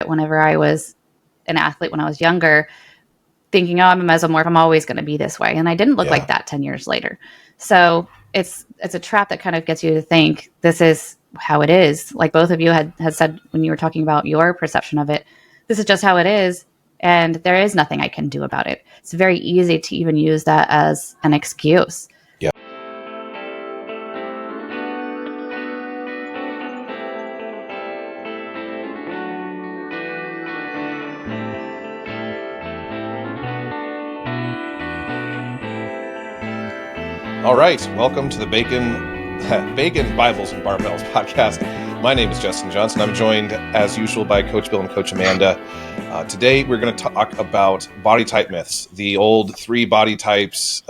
it whenever I was an athlete when I was younger, thinking, oh, I'm a mesomorph, I'm always going to be this way. And I didn't look like that 10 years later. So it's a trap that kind of gets you to think this is how it is. Like both of you had said when you were talking about your perception of it, this is just how it is. And there is nothing I can do about it. It's very easy to even use that as an excuse. Yeah. All right, welcome to the Bacon Bibles and Barbells podcast. My name is Justin Johnson. I'm joined, as usual, by Coach Bill and Coach Amanda. Today, we're going to talk about body type myths, the old 3 body types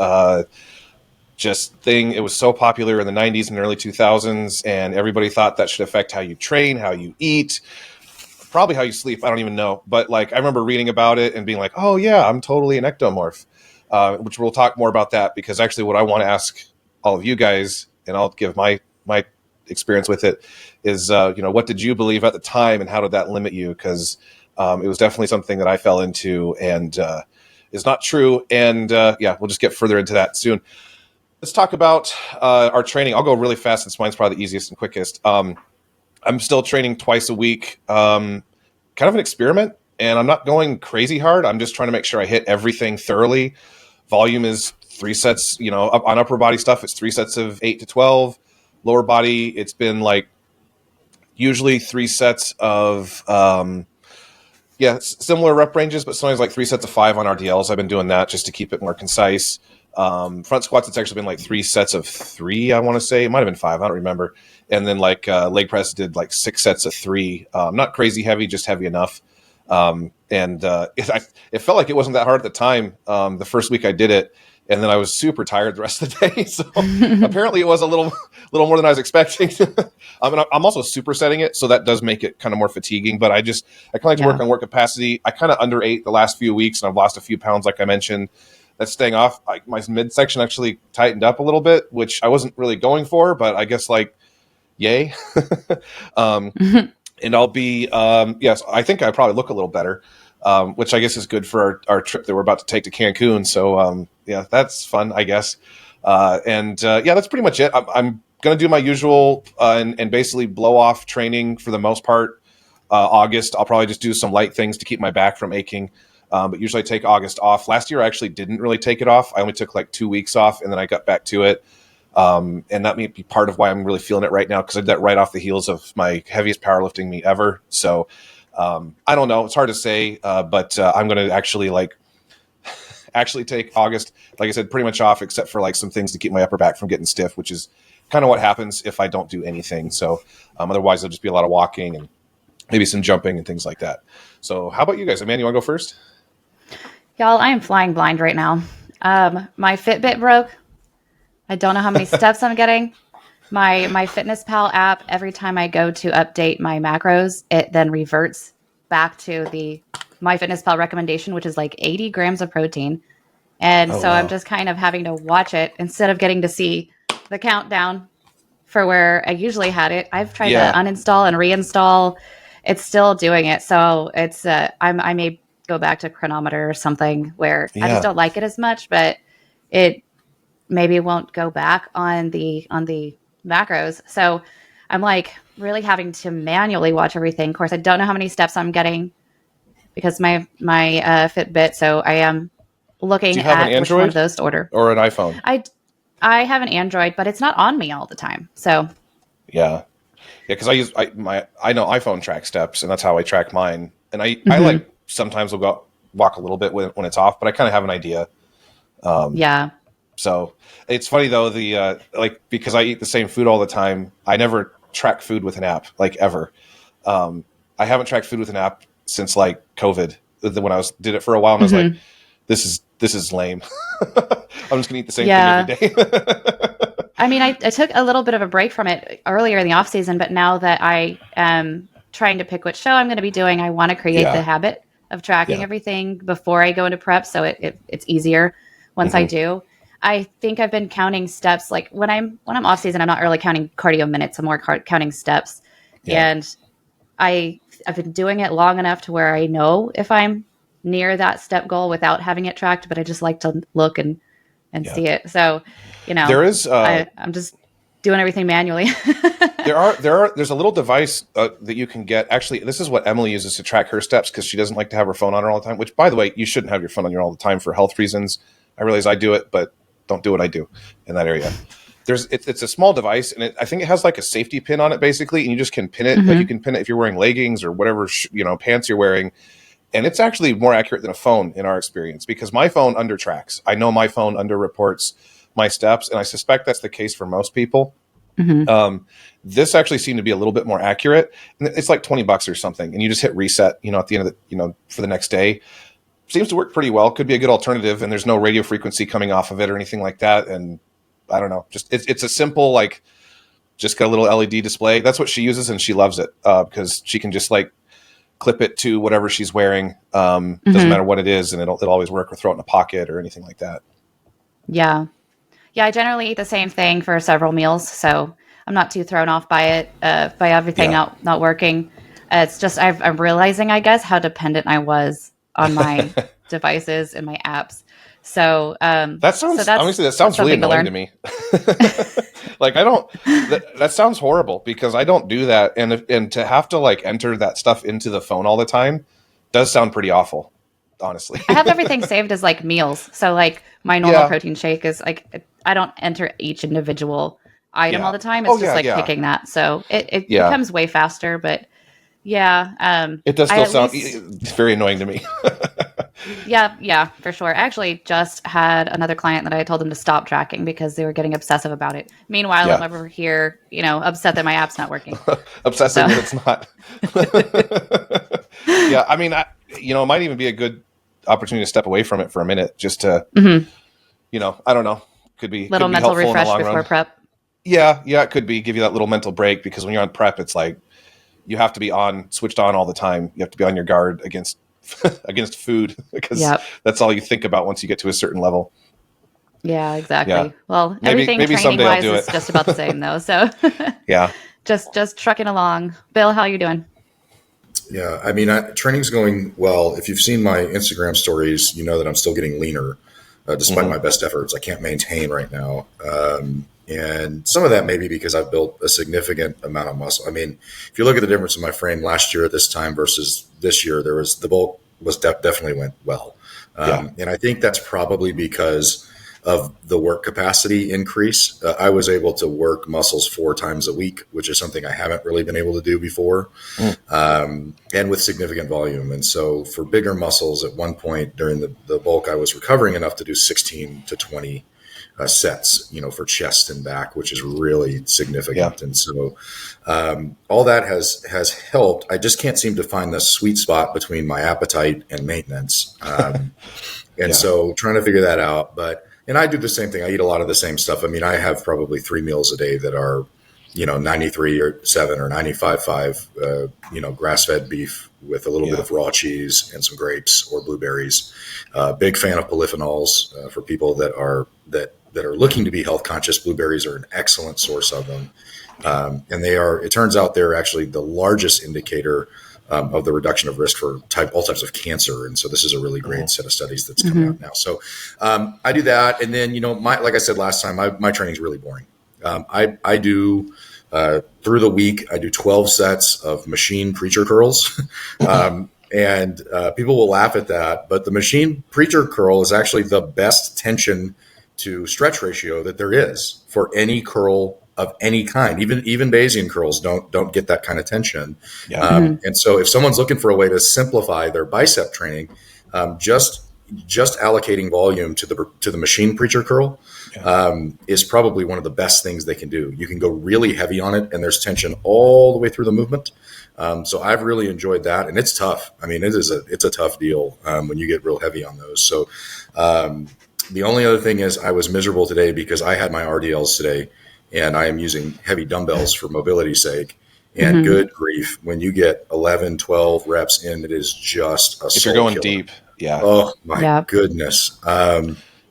just thing. It was so popular in the 90s and early 2000s, and everybody thought that should affect how you train, how you eat, probably how you sleep. I don't even know. But like, I remember reading about it and being like, oh, yeah, I'm totally an ectomorph. Which we'll talk more about that, because actually what I want to ask all of you guys, and I'll give my experience with it, is, what did you believe at the time and how did that limit you? Because it was definitely something that I fell into and is not true. And we'll just get further into that soon. Let's talk about our training. I'll go really fast since mine's probably the easiest and quickest. I'm still training twice a week, kind of an experiment. And I'm not going crazy hard. I'm just trying to make sure I hit everything thoroughly. Volume is 3 sets, on upper body stuff, it's 3 sets of 8 to 12. Lower body, it's been like usually 3 sets of, similar rep ranges, but sometimes like 3 sets of 5 on RDLs. I've been doing that just to keep it more concise. Front squats, it's actually been like 3 sets of 3, I want to say. It might have been 5, I don't remember. And then like leg press did like 6 sets of 3. Not crazy heavy, just heavy enough. It felt like it wasn't that hard at the time, the first week I did it, and then I was super tired the rest of the day. So apparently it was a little more than I was expecting. I'm also supersetting it, so that does make it kind of more fatiguing, but I kind of like to work on work capacity. I kind of underate the last few weeks, and I've lost a few pounds, like I mentioned. That's staying off. My midsection actually tightened up a little bit, which I wasn't really going for, but I guess yay. And I'll be, I think I probably look a little better, which I guess is good for our trip that we're about to take to Cancun. So, that's fun, I guess. That's pretty much it. I'm going to do my usual and basically blow off training for the most part. August, I'll probably just do some light things to keep my back from aching. But usually I take August off. Last year, I actually didn't really take it off. I only took like 2 weeks off, and then I got back to it. And that may be part of why I'm really feeling it right now, because I did that right off the heels of my heaviest powerlifting meet ever. So I don't know. It's hard to say, but I'm going to actually take August, like I said, pretty much off, except for like some things to keep my upper back from getting stiff, which is kind of what happens if I don't do anything. So otherwise, there'll just be a lot of walking and maybe some jumping and things like that. So how about you guys? Amanda, you want to go first? Y'all, I am flying blind right now. My Fitbit broke. I don't know how many steps I'm getting. My FitnessPal app, every time I go to update my macros, it then reverts back to the MyFitnessPal recommendation, which is like 80 grams of protein. And wow. I'm just kind of having to watch it instead of getting to see the countdown for where I usually had it. I've tried to uninstall and reinstall. It's still doing it. So it's I may go back to Chronometer or something where I just don't like it as much, but it maybe won't go back on the macros. So I'm like really having to manually watch everything. Of course, I don't know how many steps I'm getting because my Fitbit. So I am looking at which one of those to order. Or an iPhone? I have an Android, but it's not on me all the time. So because I know iPhone track steps, and that's how I track mine. And I like sometimes will go walk a little bit when it's off, but I kind of have an idea. So it's funny though, because I eat the same food all the time, I never track food with an app, like ever. I haven't tracked food with an app since like COVID, when I did it for a while, and I was like, this is lame. I'm just gonna eat the same thing every day. I mean, I took a little bit of a break from it earlier in the off season, but now that I am trying to pick which show I'm going to be doing, I want to create the habit of tracking everything before I go into prep, so it's easier once I do. I think I've been counting steps. Like when I'm off season, I'm not really counting cardio minutes. I'm more counting steps. And I've been doing it long enough to where I know if I'm near that step goal without having it tracked, but I just like to look and Yeah. see it. So, There is I'm just doing everything manually. there's a little device that you can get. Actually, this is what Emily uses to track her steps because she doesn't like to have her phone on her all the time. Which, by the way, you shouldn't have your phone on you all the time for health reasons. I realize I do it, but don't do what I do in that area. It's a small device, and I think it has like a safety pin on it, basically, and you just can pin it. Like you can pin it if you're wearing leggings or whatever pants you're wearing, and it's actually more accurate than a phone in our experience because my phone under tracks. I know my phone under reports my steps, and I suspect that's the case for most people. This actually seemed to be a little bit more accurate, and it's like $20 or something, and you just hit reset, at the end of the, for the next day. Seems to work pretty well. Could be a good alternative, and there's no radio frequency coming off of it or anything like that. And I don't know, just it's a simple, like, just got a little LED display. That's what she uses, and she loves it because she can just like clip it to whatever she's wearing. Doesn't matter what it is, and it'll always work, or throw it in a pocket or anything like that. Yeah. Yeah, I generally eat the same thing for several meals, so I'm not too thrown off by it, by everything not working. It's just I'm realizing, I guess, how dependent I was on my devices and my apps. So that sounds really annoying to me. Like that sounds horrible because I don't do that, and to have to like enter that stuff into the phone all the time does sound pretty awful. Honestly, I have everything saved as like meals. So like my normal protein shake is like, I don't enter each individual item all the time. It's just picking that. So it becomes way faster, but it does still sound very annoying to me. Yeah, for sure. I actually just had another client that I told them to stop tracking because they were getting obsessive about it. Meanwhile, I'm over here, upset that my app's not working. Obsessive that it's not. Yeah, I mean, it might even be a good opportunity to step away from it for a minute, just to, I don't know, could be mental refresh before prep. Yeah, it could be give you that little mental break because when you're on prep, it's like you have to be switched on all the time. You have to be on your guard against food because that's all you think about once you get to a certain level. Yeah, exactly. Yeah. Well, everything training wise is just about the same though. So yeah, just trucking along. Bill, how are you doing? Yeah, I mean, training's going well. If you've seen my Instagram stories, you know that I'm still getting leaner despite my best efforts. I can't maintain right now. And some of that may be because I've built a significant amount of muscle. I mean, if you look at the difference in my frame last year at this time versus this year, the bulk definitely went well. And I think that's probably because of the work capacity increase. I was able to work muscles 4 times a week, which is something I haven't really been able to do before, and with significant volume. And so for bigger muscles, at one point during the bulk, I was recovering enough to do 16 to 20 sets, for chest and back, which is really significant. And so all that has helped. I just can't seem to find the sweet spot between my appetite and maintenance. So trying to figure that out. And I do the same thing. I eat a lot of the same stuff. I mean, I have probably 3 meals a day that are, 93 or 7 or 95.5, grass-fed beef with a little bit of raw cheese and some grapes or blueberries. Big fan of polyphenols for people that are looking to be health conscious. Blueberries are an excellent source of them. And it turns out they're actually the largest indicator of the reduction of risk for all types of cancer. And so this is a really great set of studies that's coming out now. So I do that. And then, like I said last time, my training is really boring. I do through the week, I do 12 sets of machine preacher curls. And people will laugh at that, but the machine preacher curl is actually the best tension to stretch ratio that there is for any curl of any kind. Even Bayesian curls don't get that kind of tension. And so if someone's looking for a way to simplify their bicep training, just allocating volume to the machine preacher curl is probably one of the best things they can do. You can go really heavy on it, and there's tension all the way through the movement. So I've really enjoyed that, and it's tough. I mean, it's a tough deal when you get real heavy on those. So the only other thing is I was miserable today because I had my RDLs today, and I am using heavy dumbbells for mobility's sake. And good grief, when you get 11, 12 reps in, it is just a if you're going deep. Yeah. Oh my goodness.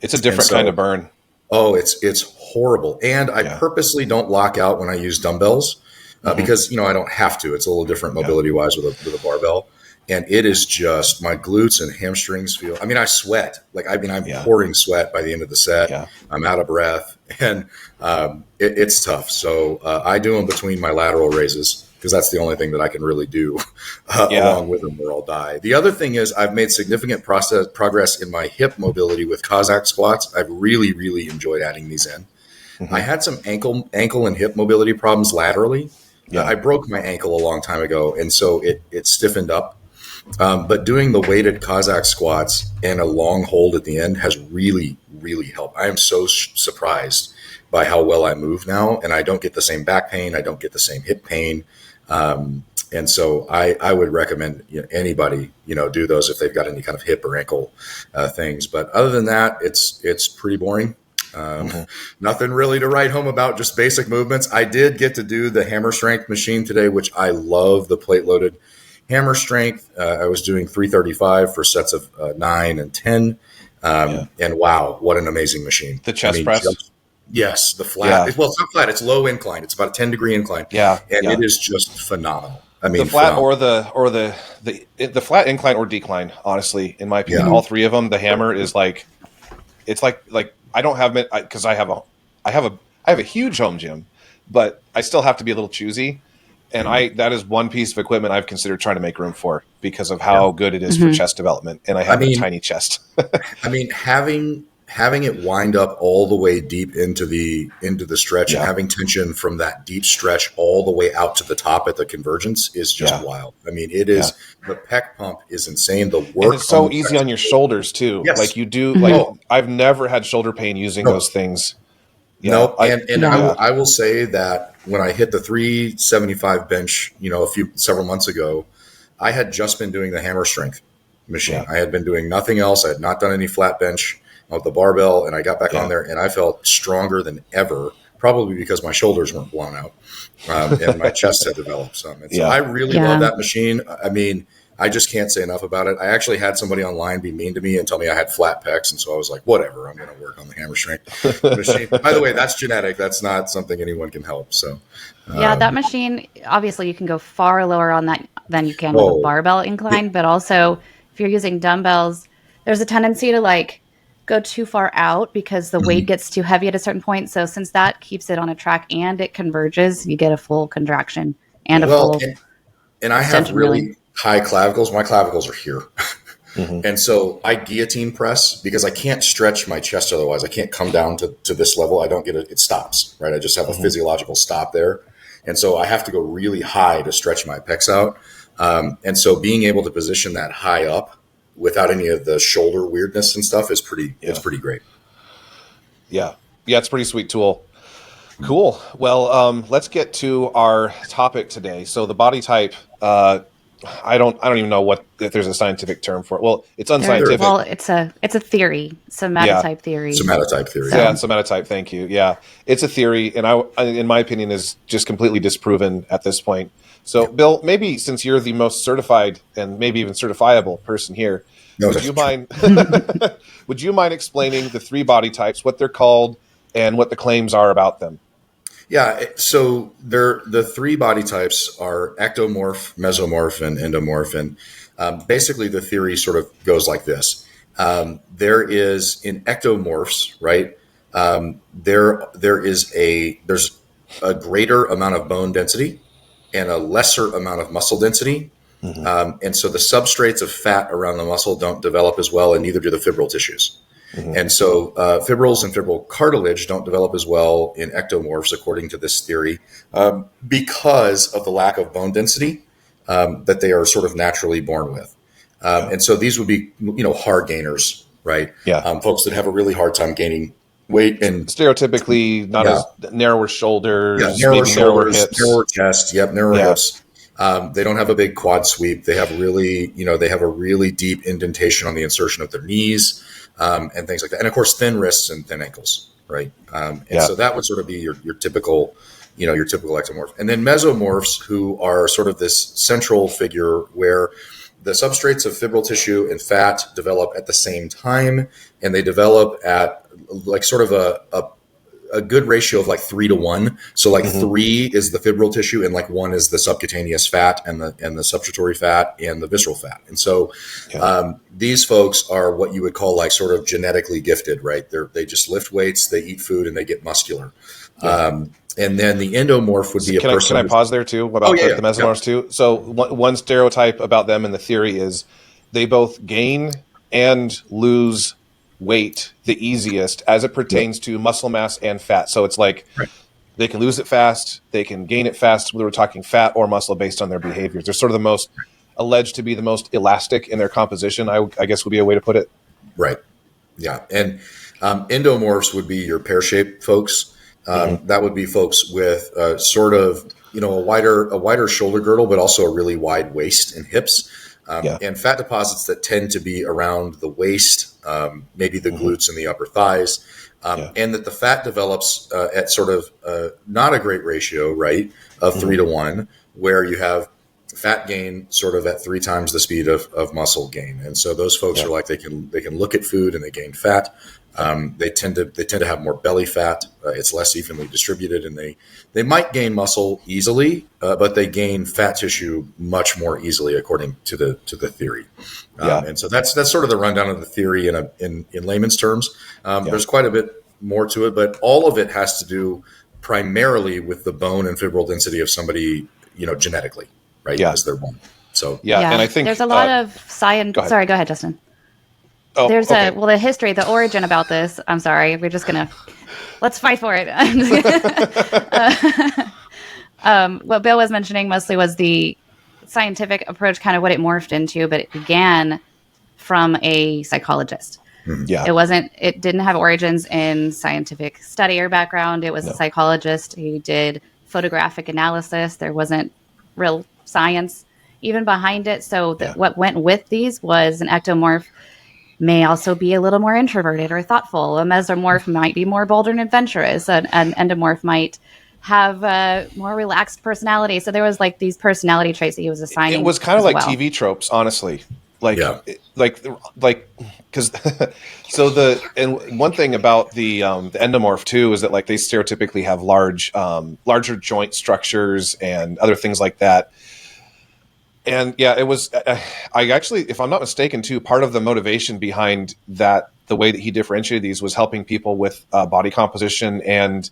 It's a different kind of burn. Oh, it's horrible. And I purposely don't lock out when I use dumbbells because, I don't have to. It's a little different mobility wise with a barbell. And it is just my glutes and hamstrings feel. I sweat. I'm pouring sweat by the end of the set. Yeah. I'm out of breath, and it's tough. So I do them between my lateral raises because that's the only thing that I can really do along with them, or I'll die. The other thing is I've made significant progress in my hip mobility with Cossack squats. I've really, really enjoyed adding these in. Mm-hmm. I had some ankle and hip mobility problems laterally. Yeah. I broke my ankle a long time ago, and so it stiffened up. But doing the weighted Cossack squats and a long hold at the end has really, really helped. I am so surprised by how well I move now, and I don't get the same back pain. I don't get the same hip pain. And so I would recommend anybody, do those if they've got any kind of hip or ankle things. But other than that, it's pretty boring. Nothing really to write home about, just basic movements. I did get to do the hammer strength machine today, which I love, the plate loaded hammer strength. I was doing 335 for sets of 9 and 10. And wow, what an amazing machine. The chest press? Yes, the flat. Yeah. Well, it's not flat. It's low incline. It's about a 10-degree incline. Yeah. And it is just phenomenal. The flat phenomenal. or the flat incline or decline, honestly, in my opinion, all three of them, the hammer is it's like I don't have it because I have a huge home gym, but I still have to be a little choosy. And that is one piece of equipment I've considered trying to make room for because of how good it is for chest development. And I have a tiny chest. Having it wind up all the way deep into the stretch and having tension from that deep stretch all the way out to the top at the convergence is just wild. It is the pec pump is insane. The work and it's so easy on your shoulders too. Yes. Like you do, I've never had shoulder pain using those things. Yeah, I will say that when I hit the 375 bench, several months ago, I had just been doing the hammer strength machine. Yeah. I had been doing nothing else. I had not done any flat bench with the barbell, and I got back on there, and I felt stronger than ever, probably because my shoulders weren't blown out and my chest had developed some. And so I really love that machine. I just can't say enough about it. I actually had somebody online be mean to me and tell me I had flat pecs. And so I was like, whatever, I'm going to work on the hammer strength machine. By the way, that's genetic. That's not something anyone can help. So, that machine, obviously you can go far lower on that than you can with a barbell incline. But also if you're using dumbbells, there's a tendency to go too far out because the weight gets too heavy at a certain point. So since that keeps it on a track and it converges, you get a full contraction and a full. And I have really high clavicles. My clavicles are here. And so I guillotine press because I can't stretch my chest otherwise. I can't come down to this level. I don't get it. It stops, right? I just have a physiological stop there. And so I have to go really high to stretch my pecs out. And so being able to position that high up without any of the shoulder weirdness and stuff is it's pretty great. Yeah. Yeah. It's a pretty sweet tool. Cool. Well, let's get to our topic today. So the body type, I don't even know if there's a scientific term for it. Well, it's unscientific. Well, it's a theory, somatotype theory. Somatotype theory. Yeah, somatotype. Thank you. Yeah, it's a theory, and in my opinion, is just completely disproven at this point. So, Bill, maybe since you're the most certified and maybe even certifiable person here, would you mind explaining the three body types, what they're called, and what the claims are about them? Yeah, so the three body types are ectomorph, mesomorph, and endomorph. And basically the theory sort of goes like this. There is in ectomorphs, right? There's a greater amount of bone density and a lesser amount of muscle density. And so the substrates of fat around the muscle don't develop as well, and neither do the fibril tissues. And so fibrils and fibril cartilage don't develop as well in ectomorphs, according to this theory, because of the lack of bone density that they are sort of naturally born with. And so these would be, hard gainers, right? Yeah. Folks that have a really hard time gaining weight and stereotypically not as narrower shoulders, narrower shoulders, hips. narrower chest, narrower hips. They don't have a big quad sweep. They have really, they have a really deep indentation on the insertion of their knees. And things like that. And of course, thin wrists and thin ankles, right? So that would sort of be your typical, your typical ectomorph. And then mesomorphs, who are sort of this central figure where the substrates of fibril tissue and fat develop at the same time, and they develop at like sort of a good ratio of like 3-to-1. So like 3 is the fibral tissue, and like 1 is the subcutaneous fat and the substitutory fat and the visceral fat. And so these folks are what you would call like sort of genetically gifted, right? They just lift weights, they eat food, and they get muscular. And then the endomorph would be a person. Can I pause there too about the mesomorphs too? So one stereotype about them in the theory is they both gain and lose weight the easiest as it pertains to muscle mass and fat. So it's like they can lose it fast, they can gain it fast, whether we're talking fat or muscle based on their behaviors. They're sort of the most alleged to be the most elastic in their composition, I guess would be a way to put it. Right. Yeah. And endomorphs would be your pear-shaped folks. That would be folks with sort of, a wider shoulder girdle, but also a really wide waist and hips, and fat deposits that tend to be around the waist, maybe the glutes and the upper thighs, and that the fat develops at sort of not a great ratio, right, of 3-to-1, where you have fat gain sort of at 3 times the speed of muscle gain. And so those folks are like, they can look at food and they gain fat. They tend to have more belly fat. It's less evenly distributed, and they might gain muscle easily, but they gain fat tissue much more easily, according to the theory. And so that's sort of the rundown of the theory in layman's terms. There's quite a bit more to it, but all of it has to do primarily with the bone and fibral density of somebody, genetically, right? As they're born. So and I think there's a lot of science. Sorry, go ahead, Justin. Oh, There's the history, the origin about this. I'm sorry. We're just let's fight for it. What Bill was mentioning mostly was the scientific approach, kind of what it morphed into, but it began from a psychologist. It didn't have origins in scientific study or background. It was a psychologist who did photographic analysis. There wasn't real science even behind it. So what went with these was an ectomorph may also be a little more introverted or thoughtful. A mesomorph might be more bold and adventurous. An endomorph might have a more relaxed personality. So there was like these personality traits that he was assigning. It was kind of like TV tropes, honestly. Because and one thing about the endomorph too is that like they stereotypically have larger joint structures and other things like that. And it was, I actually, if I'm not mistaken too, part of the motivation behind that, the way that he differentiated these was helping people with body composition and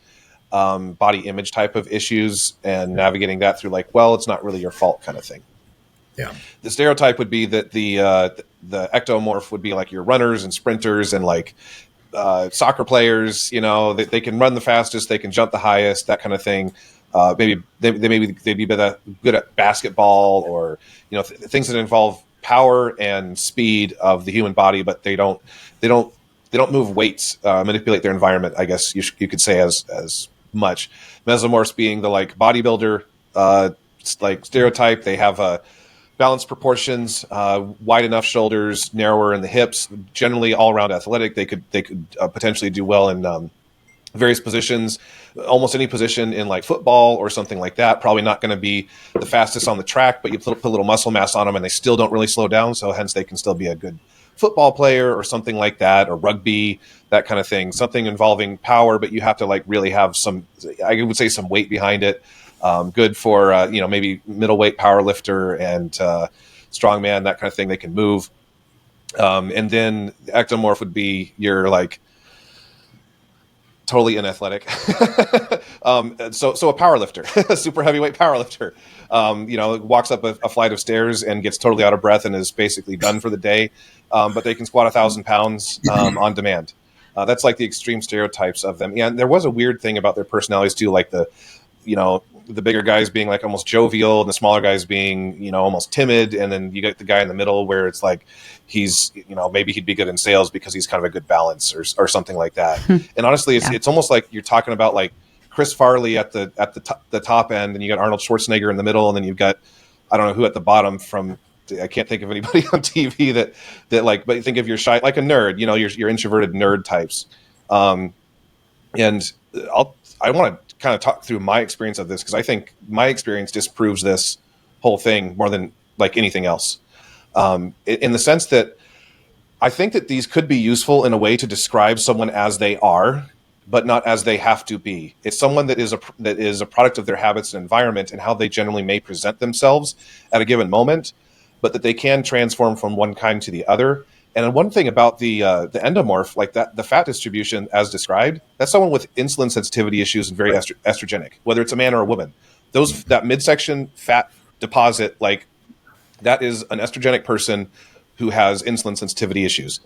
body image type of issues and navigating that through like, well, it's not really your fault kind of thing. Yeah. The stereotype would be that the ectomorph would be like your runners and sprinters and like soccer players, they can run the fastest, they can jump the highest, that kind of thing. Maybe they'd be good at basketball or things that involve power and speed of the human body, but they don't move weights, manipulate their environment. I guess you could say as much. Mesomorphs being the like bodybuilder like stereotype. They have balanced proportions, wide enough shoulders, narrower in the hips. Generally, all around athletic. They could potentially do well in various positions, almost any position in like football or something like that. Probably not going to be the fastest on the track, but you put a little muscle mass on them and they still don't really slow down. So hence they can still be a good football player or something like that, or rugby, that kind of thing. Something involving power, but you have to like really have some, I would say, some weight behind it. Good for, maybe middleweight power lifter and strongman, that kind of thing. They can move. And then the ectomorph would be your like, totally unathletic. So a power lifter, a super heavyweight power lifter, walks up a flight of stairs and gets totally out of breath and is basically done for the day. But they can squat 1,000 pounds on demand. That's like the extreme stereotypes of them. And there was a weird thing about their personalities too, like the bigger guys being like almost jovial and the smaller guys being, almost timid. And then you get the guy in the middle where it's like, he's, maybe he'd be good in sales because he's kind of a good balance or something like that. And honestly, it's almost like you're talking about like Chris Farley at the top end, and you got Arnold Schwarzenegger in the middle. And then you've got, I don't know who at the bottom I can't think of anybody on TV that like, but think of your shy, like a nerd, your introverted nerd types. And I want to kind of talk through my experience of this, because I think my experience disproves this whole thing more than like anything else. In the sense that I think that these could be useful in a way to describe someone as they are, but not as they have to be. It's someone that is a product of their habits and environment and how they generally may present themselves at a given moment, but that they can transform from one kind to the other. And one thing about the endomorph, like that, the fat distribution as described, that's someone with insulin sensitivity issues and very estrogenic, whether it's a man or a woman. That midsection fat deposit, like that is an estrogenic person who has insulin sensitivity issues.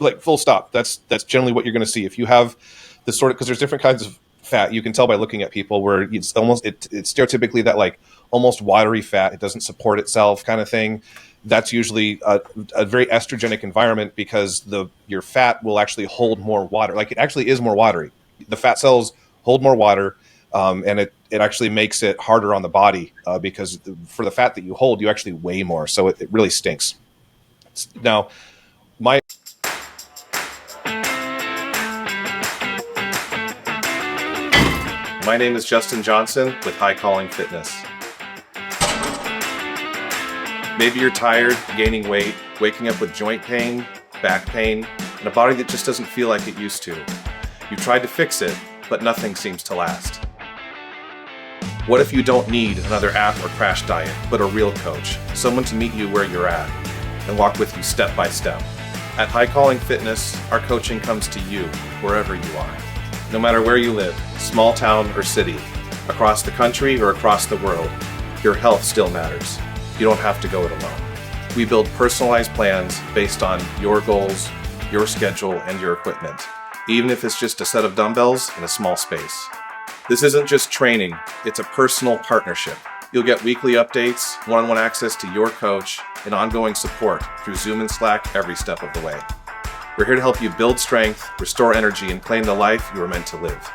Like full stop. That's generally what you're going to see. If you have the sort of, because there's different kinds of fat, you can tell by looking at people where it's stereotypically that like almost watery fat, it doesn't support itself kind of thing. That's usually a very estrogenic environment because your fat will actually hold more water. Like it actually is more watery. The fat cells hold more water, and it actually makes it harder on the body because for the fat that you hold, you actually weigh more. So it really stinks. Now, my name is Justin Johnson with High Calling Fitness. Maybe you're tired, gaining weight, waking up with joint pain, back pain, and a body that just doesn't feel like it used to. You've tried to fix it, but nothing seems to last. What if you don't need another app or crash diet, but a real coach, someone to meet you where you're at and walk with you step by step? At High Calling Fitness, our coaching comes to you wherever you are. No matter where you live, small town or city, across the country or across the world, your health still matters. You don't have to go it alone. We build personalized plans based on your goals, your schedule, and your equipment, even if it's just a set of dumbbells in a small space. This isn't just training, it's a personal partnership. You'll get weekly updates, one-on-one access to your coach, and ongoing support through Zoom and Slack every step of the way. We're here to help you build strength, restore energy, and claim the life you were meant to live.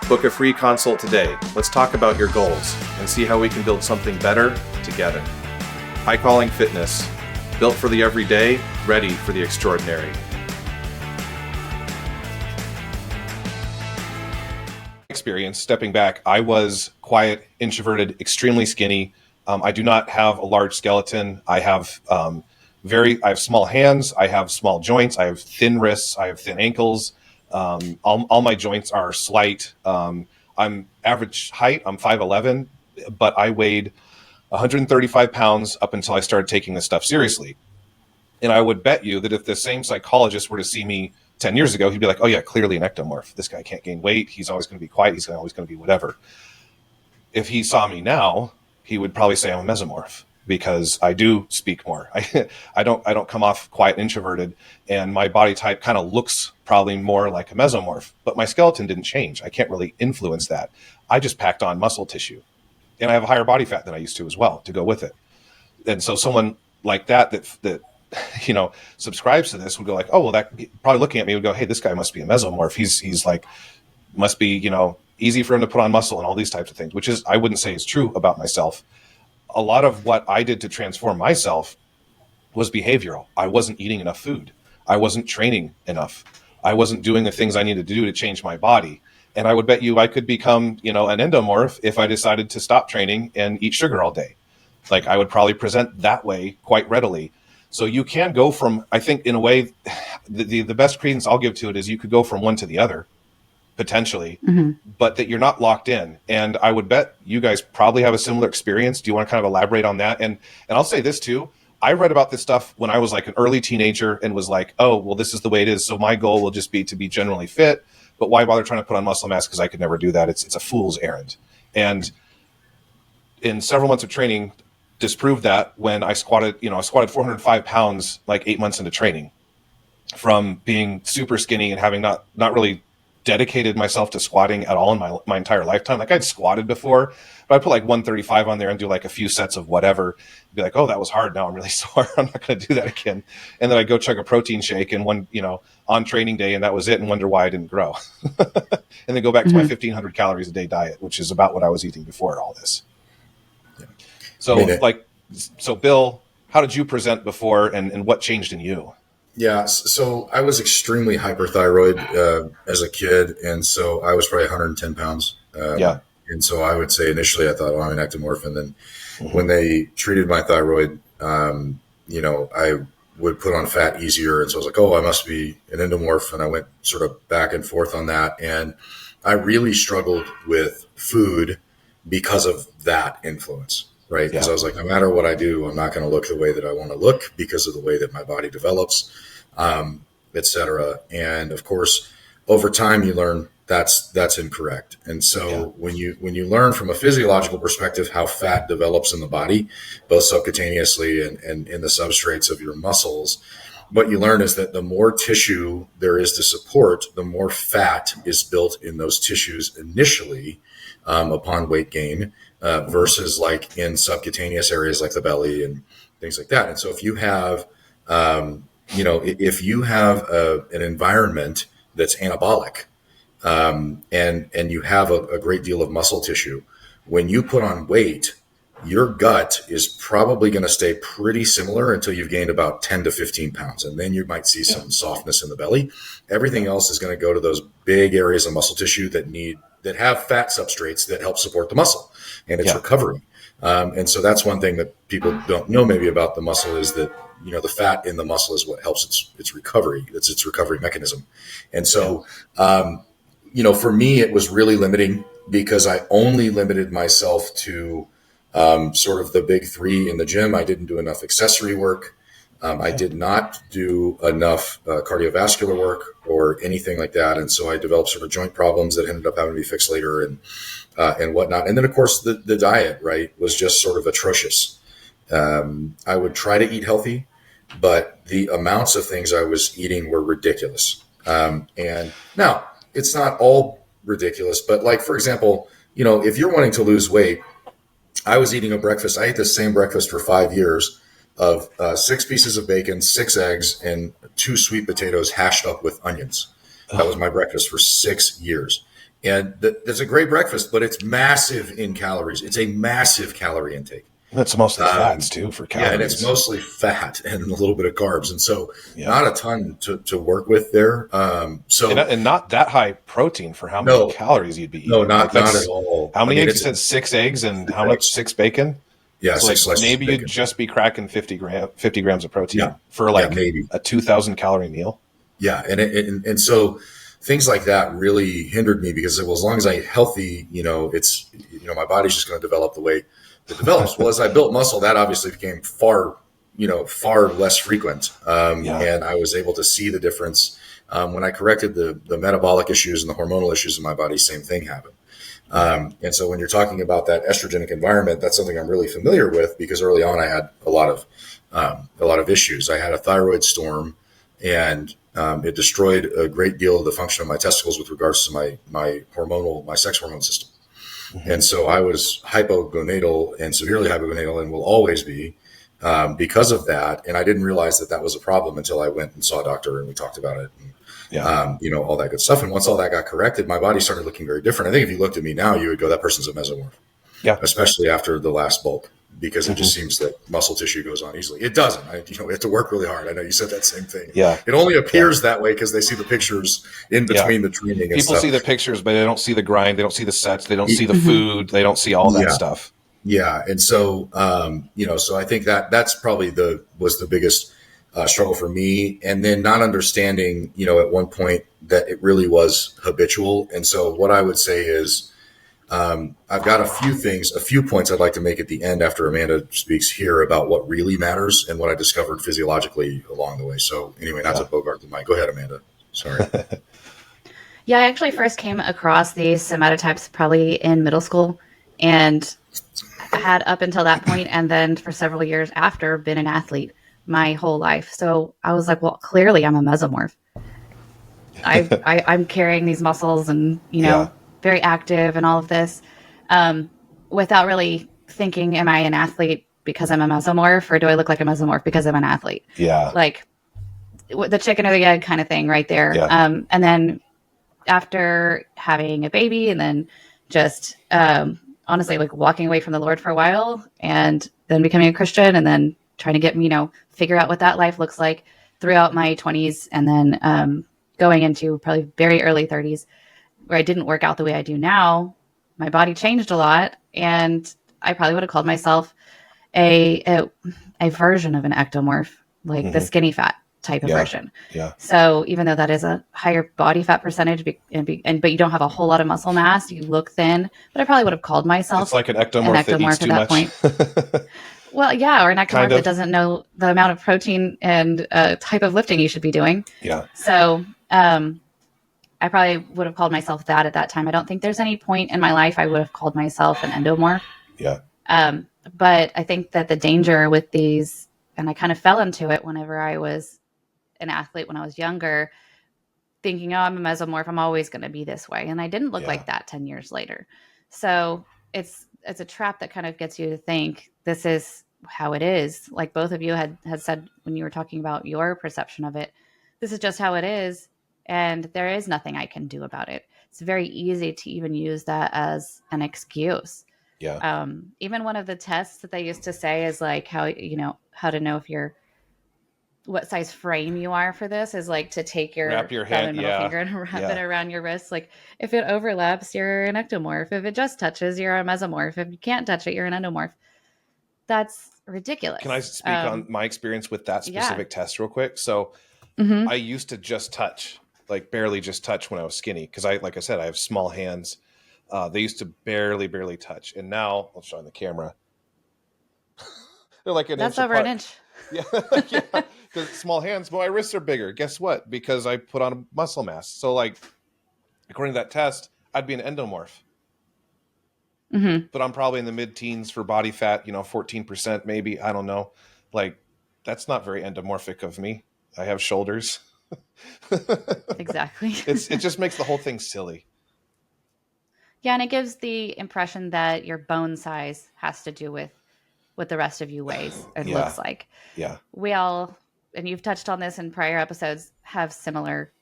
Book a free consult today. Let's talk about your goals and see how we can build something better together. High Calling Fitness, built for the everyday, ready for the extraordinary. Experience, stepping back, I was quiet, introverted, extremely skinny. I do not have a large skeleton. I have small hands. I have small joints. I have thin wrists. I have thin ankles. All my joints are slight. I'm average height. I'm 5'11", but I weighed 135 pounds up until I started taking this stuff seriously. And I would bet you that if the same psychologist were to see me 10 years ago, he'd be like, oh yeah, clearly an ectomorph. This guy can't gain weight. He's always going to be quiet. He's always going to be whatever. If he saw me now, he would probably say I'm a mesomorph because I do speak more. I don't come off quiet and introverted, and my body type kind of looks probably more like a mesomorph, but my skeleton didn't change. I can't really influence that. I just packed on muscle tissue, and I have a higher body fat than I used to as well to go with it. And so someone like that subscribes to this would go like, oh, well, that probably looking at me would go, hey, this guy must be a mesomorph. He's like, must be, easy for him to put on muscle and all these types of things, which is, I wouldn't say is true about myself. A lot of what I did to transform myself was behavioral. I wasn't eating enough food. I wasn't training enough. I wasn't doing the things I needed to do to change my body. And I would bet you I could become, an endomorph if I decided to stop training and eat sugar all day. Like I would probably present that way quite readily. So you can go from, I think in a way, the best credence I'll give to it is you could go from one to the other, potentially, but that you're not locked in. And I would bet you guys probably have a similar experience. Do you want to kind of elaborate on that? And I'll say this too. I read about this stuff when I was like an early teenager and was like, oh, well, this is the way it is. So my goal will just be to be generally fit, but why bother trying to put on muscle mass? Because I could never do that. It's a fool's errand. And in several months of training, disproved that when I squatted 405 pounds, like 8 months into training, from being super skinny and having not really dedicated myself to squatting at all in my entire lifetime. Like I'd squatted before, but I'd put like 135 on there and do like a few sets of whatever. Be like, oh, that was hard. Now I'm really sore. I'm not going to do that again. And then I'd go chug a protein shake and on training day, and that was it, and wonder why I didn't grow. And then go back to my 1,500 calories a day diet, which is about what I was eating before all this. Yeah. So Bill, how did you present before, and what changed in you? Yeah, so I was extremely hyperthyroid as a kid, and so I was probably 110 pounds. And so I would say initially I thought, oh, I'm an ectomorph, and then when they treated my thyroid, I would put on fat easier. And so I was like, oh, I must be an endomorph. And I went sort of back and forth on that. And I really struggled with food because of that influence, right? Because I was like, no matter what I do, I'm not going to look the way that I want to look because of the way that my body develops, et cetera. And of course, over time, you learn that's incorrect. And so when you learn from a physiological perspective how fat develops in the body, both subcutaneously and in the substrates of your muscles, what you learn is that the more tissue there is to support, the more fat is built in those tissues initially upon weight gain versus like in subcutaneous areas like the belly and things like that. And so if you have, if you have an environment that's anabolic, and you have a great deal of muscle tissue, when you put on weight, your gut is probably going to stay pretty similar until you've gained about 10 to 15 pounds. And then you might see some softness in the belly. Everything else is going to go to those big areas of muscle tissue that have fat substrates that help support the muscle and its recovery. And so that's one thing that people don't know maybe about the muscle is that, the fat in the muscle is what helps its recovery. It's its recovery mechanism. And so, for me, it was really limiting because I only limited myself to sort of the big three in the gym. I didn't do enough accessory work. I did not do enough cardiovascular work or anything like that. And so I developed sort of joint problems that ended up having to be fixed later and whatnot. And then, of course, the diet, right, was just sort of atrocious. I would try to eat healthy, but the amounts of things I was eating were ridiculous. And now, it's not all ridiculous, but like, for example, if you're wanting to lose weight, I was eating a breakfast. I ate the same breakfast for 5 years of 6 pieces of bacon, 6 eggs, and 2 sweet potatoes hashed up with onions. That was my breakfast for 6 years. And that's a great breakfast, but it's massive in calories. It's a massive calorie intake. That's mostly fats too for calories. Yeah, and it's mostly fat and a little bit of carbs. And so not a ton to work with there. And not that high protein for how many calories you'd be eating. No, not at all. How many eggs? You said 6 eggs and how much? 6 bacon? Yeah, so 6 slices maybe of bacon. You'd just be cracking 50 grams of protein for maybe a 2,000 calorie meal. Yeah, and so things like that really hindered me because as long as I eat healthy, it's my body's just going to develop the way it develops. Well, as I built muscle, that obviously became far less frequent. And I was able to see the difference. When I corrected the metabolic issues and the hormonal issues in my body, same thing happened. And so when you're talking about that estrogenic environment, that's something I'm really familiar with because early on I had a lot of issues. I had a thyroid storm and it destroyed a great deal of the function of my testicles with regards to my sex hormone system. Mm-hmm. And so I was hypogonadal and severely hypogonadal and will always be because of that. And I didn't realize that was a problem until I went and saw a doctor and we talked about it and, all that good stuff. And once all that got corrected, my body started looking very different. I think if you looked at me now, you would go, that person's a mesomorph. Yeah. Especially after the last bulk, because it just seems that muscle tissue goes on easily. It doesn't. We have to work really hard. I know you said that same thing. Yeah. It only appears that way because they see the pictures in between the training and People stuff. see the pictures, but they don't see the grind. They don't see the sets. They don't see the food. They don't see all that stuff. Yeah. And so, so I think that's probably was the biggest struggle for me. And then not understanding, at one point that it really was habitual. And so what I would say is, I've got a few points I'd like to make at the end after Amanda speaks here about what really matters and what I discovered physiologically along the way. So anyway, not to bogart the mic. Go ahead, Amanda. Sorry. Yeah, I actually first came across these somatotypes probably in middle school and I had up until that point and then for several years after been an athlete my whole life. So I was like, well, clearly I'm a mesomorph. I'm carrying these muscles and, very active and all of this without really thinking, am I an athlete because I'm a mesomorph or do I look like a mesomorph because I'm an athlete? Yeah. Like the chicken or the egg kind of thing right there. Yeah. And then after having a baby and then just honestly like walking away from the Lord for a while and then becoming a Christian and then trying to get, figure out what that life looks like throughout my 20s and then going into probably very early 30s. Where I didn't work out the way I do now, my body changed a lot, and I probably would have called myself a version of an ectomorph like the skinny fat type of Yeah. version. Yeah. So even though that is a higher body fat percentage, but you don't have a whole lot of muscle mass, you look thin. But I probably would have called It's myself like an an ectomorph that eats ectomorph at too that much. point. Well, yeah, or an Kind ectomorph that of. doesn't know the amount of protein and type of lifting you should be doing. Yeah. So I probably would have called myself that at that time. I don't think there's any point in my life I would have called myself an endomorph. Yeah. But I think that the danger with these, and I kind of fell into it whenever I was an athlete when I was younger, thinking, oh, I'm a mesomorph, I'm always going to be this way. And I didn't look Yeah. like that 10 years later. So it's a trap that kind of gets you to think this is how it is. Like both of you had said when you were talking about your perception of it, this is just how it is. And there is nothing I can do about it. It's very easy to even use that as an excuse. Yeah. Even one of the tests that they used to say is like how to know if you're what size frame you are for this is like to take Wrap your your thumb hand. and middle Yeah. finger and wrap Yeah. it around your wrist. Like if it overlaps, you're an ectomorph. If it just touches, you're a mesomorph. If you can't touch it, you're an endomorph. That's Can I ridiculous. speak on my experience with that Yeah. specific test real quick? So Mm-hmm. I used to just touch, like barely just touch when I was skinny. Cause like I said, I have small hands. They used to barely touch. And now I'll show on the camera. They're like an That's inch over an apart. inch. Yeah. Yeah. Cause small hands, but my wrists are bigger. Guess what? Because I put on a muscle mass. So like, according to that test, I'd be an endomorph. Mm-hmm. But I'm probably in the mid-teens for body fat, 14% maybe. I don't know. Like, that's not very endomorphic of me. I have shoulders. Exactly. It just makes the whole thing silly. Yeah, and it gives the impression that your bone size has to do with what the rest of you weighs and Yeah. looks like. Yeah. We all, and you've touched on this in prior episodes, have similar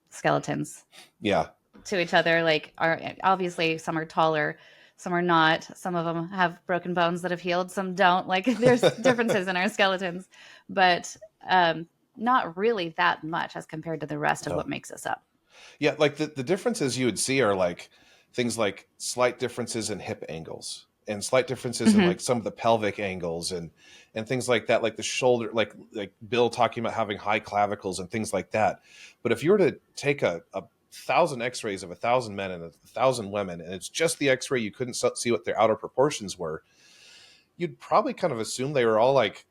skeletons Yeah. to each other. Like, are obviously some are taller, some are not. Some of them have broken bones that have healed, some don't. Like, there's differences in our skeletons, but not really that much as compared to the rest of No. what makes us up. Yeah. Like the differences you would see are like things like slight differences in hip angles and slight differences in Mm-hmm. like some of the pelvic angles and things like that, like the shoulder, like Bill talking about having high clavicles and things like that. But if you were to take a 1,000 x-rays of 1,000 men and 1,000 women, and it's just the x-ray, you couldn't see what their outer proportions were, you'd probably kind of assume they were all like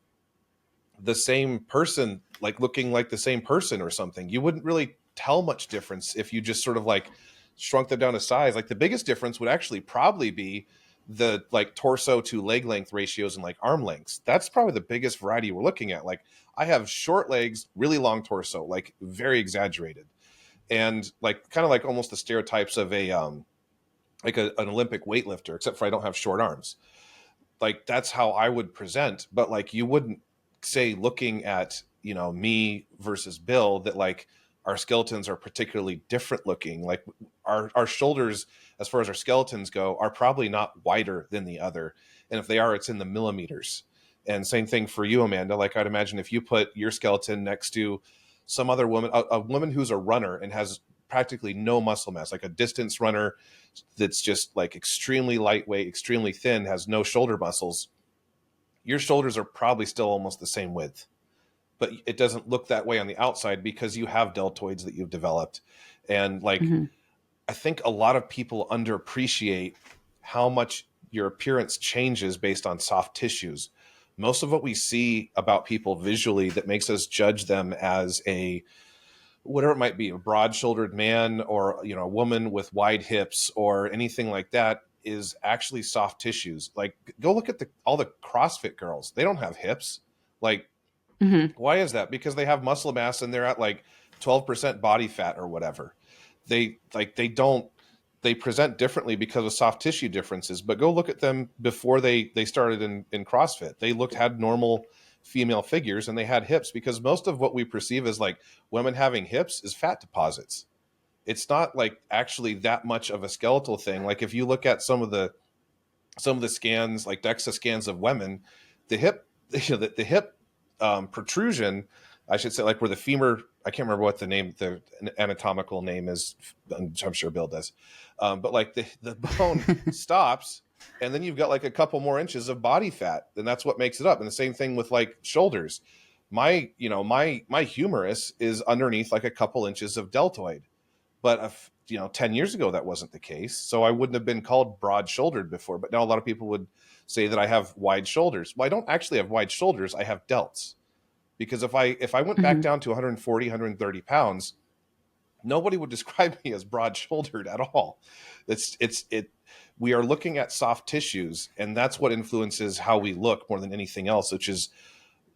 the same person, like looking like the same person or something. You wouldn't really tell much difference if you just sort of like shrunk them down to size. Like the biggest difference would actually probably be the like torso to leg length ratios and like arm lengths. That's probably the biggest variety we're looking at. Like I have short legs, really long torso, like very exaggerated, and like kind of like almost the stereotypes of a like an Olympic weightlifter, except for I don't have short arms. Like that's how I would present. But like you wouldn't say looking at me versus Bill that like our skeletons are particularly different looking. Like our shoulders, as far as our skeletons go, are probably not wider than the other, and if they are, it's in the millimeters. And same thing for you, Amanda. Like I'd imagine if you put your skeleton next to some other woman, a woman who's a runner and has practically no muscle mass, like a distance runner that's just like extremely lightweight, extremely thin, has no shoulder muscles, your shoulders are probably still almost the same width, but it doesn't look that way on the outside because you have deltoids that you've developed. And like, Mm-hmm. I think a lot of people underappreciate how much your appearance changes based on soft tissues. Most of what we see about people visually that makes us judge them as a whatever it might be, a broad-shouldered man or a woman with wide hips or anything like that is actually soft tissues. Like go look at all the CrossFit girls. They don't have hips. Like Mm-hmm. why is that? Because they have muscle mass and they're at like 12% body fat or whatever. They present differently because of soft tissue differences, but go look at them before they started in CrossFit. They had normal female figures and they had hips, because most of what we perceive as like women having hips is fat deposits. It's not like actually that much of a skeletal thing. Like if you look at some of the scans, like DEXA scans of women, the hip, the hip protrusion, I should say, like where the femur, I can't remember what the anatomical name is. I'm sure Bill does. But like the bone stops, and then you've got like a couple more inches of body fat, and that's what makes it up. And the same thing with like shoulders. my humerus is underneath like a couple inches of deltoid. But 10 years ago, that wasn't the case. So I wouldn't have been called broad shouldered before. But now a lot of people would say that I have wide shoulders. Well, I don't actually have wide shoulders. I have delts. Because if I went back Hmm. down to 140, 130 pounds, nobody would describe me as broad shouldered at all. We are looking at soft tissues, and that's what influences how we look more than anything else, which is,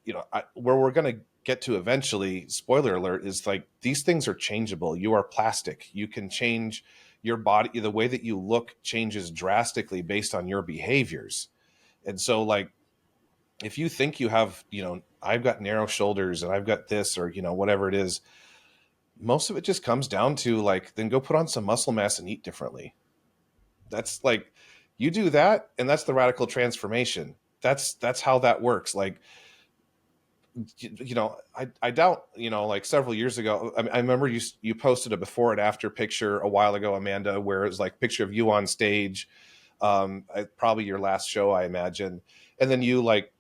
where we're going to get to eventually, spoiler alert, is like these things are changeable. You are plastic. You can change your body. The way that you look changes drastically based on your behaviors. And so, like, if you think you have, I've got narrow shoulders and I've got this, or, whatever it is, most of it just comes down to like, then go put on some muscle mass and eat differently. That's like, you do that, and that's the radical transformation. That's how that works. Like, I doubt, like several years ago, I remember you posted a before and after picture a while ago, Amanda, where it was like picture of you on stage, probably your last show, I imagine. And then you, like,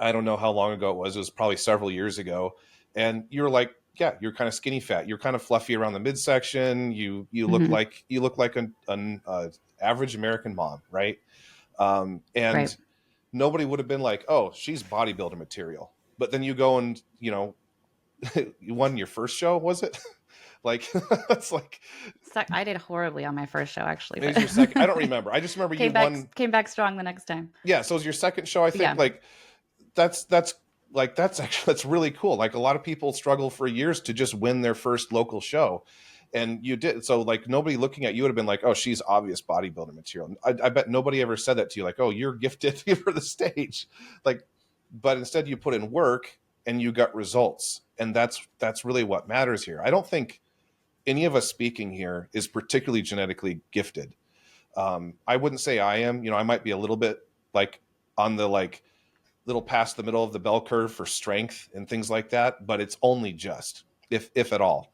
I don't know how long ago it was probably several years ago. And you're like, yeah, you're kind of skinny fat. You're kind of fluffy around the midsection. You look Hmm. like an average American mom, right? Right. And nobody would have been like, oh, she's bodybuilder material. But then you go and, you won your first show, was it? Like, it's like, I did horribly on my first show, actually, it but was your second. I don't remember. I just remember you won. came back strong the next time. Yeah. So it was your second show, I think. Yeah. Like, that's like, that's actually, that's really cool. Like, a lot of people struggle for years to just win their first local show. And you did. So, like, nobody looking at you would have been like, oh, she's obvious bodybuilder material. I bet nobody ever said that to you. Like, oh, you're gifted for the stage. Like, but instead you put in work and you got results. And that's really what matters here. I don't think any of us speaking here is particularly genetically gifted. I wouldn't say I am. I might be a little bit like on the like little past the middle of the bell curve for strength and things like that, but it's only just, if at all.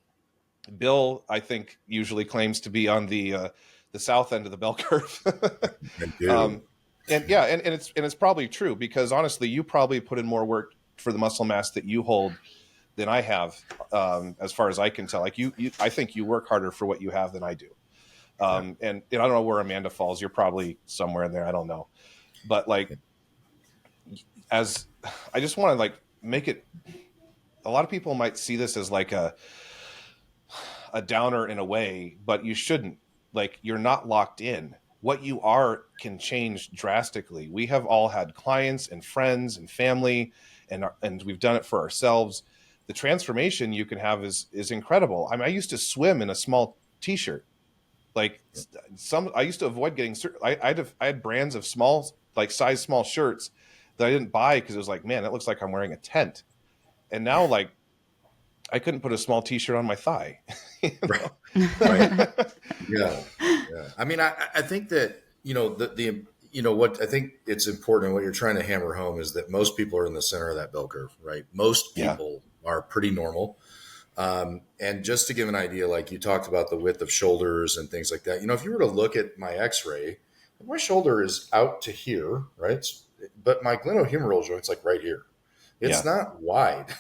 Bill, I think, usually claims to be on the south end of the bell curve. I do. um, and yeah, and it's probably true, because honestly, you probably put in more work for the muscle mass that you hold than I have, as far as I can tell. Like, I think you work harder for what you have than I do. Yeah. And I don't know where Amanda falls. You're probably somewhere in there. I don't know, but like, as I just want to like make it. A lot of people might see this as like a downer in a way, but you shouldn't. Like, you're not locked in. What you are can change drastically. We have all had clients and friends and family, and we've done it for ourselves. The transformation you can have is incredible. I mean, I used to swim in a small t-shirt. Like, I used to avoid getting. I had brands of small, like size small shirts that I didn't buy because it was like, man, that looks like I'm wearing a tent. And now, like, I couldn't put a small t-shirt on my thigh. Right. Right. Yeah. Yeah. I mean, I think that, what I think it's important, what you're trying to hammer home is that most people are in the center of that bell curve, right? Most Yeah. people are pretty normal. And just to give an idea, like you talked about the width of shoulders and things like that, if you were to look at my x-ray, my shoulder is out to here, right? But my glenohumeral joint's like right here. It's Yeah. not wide.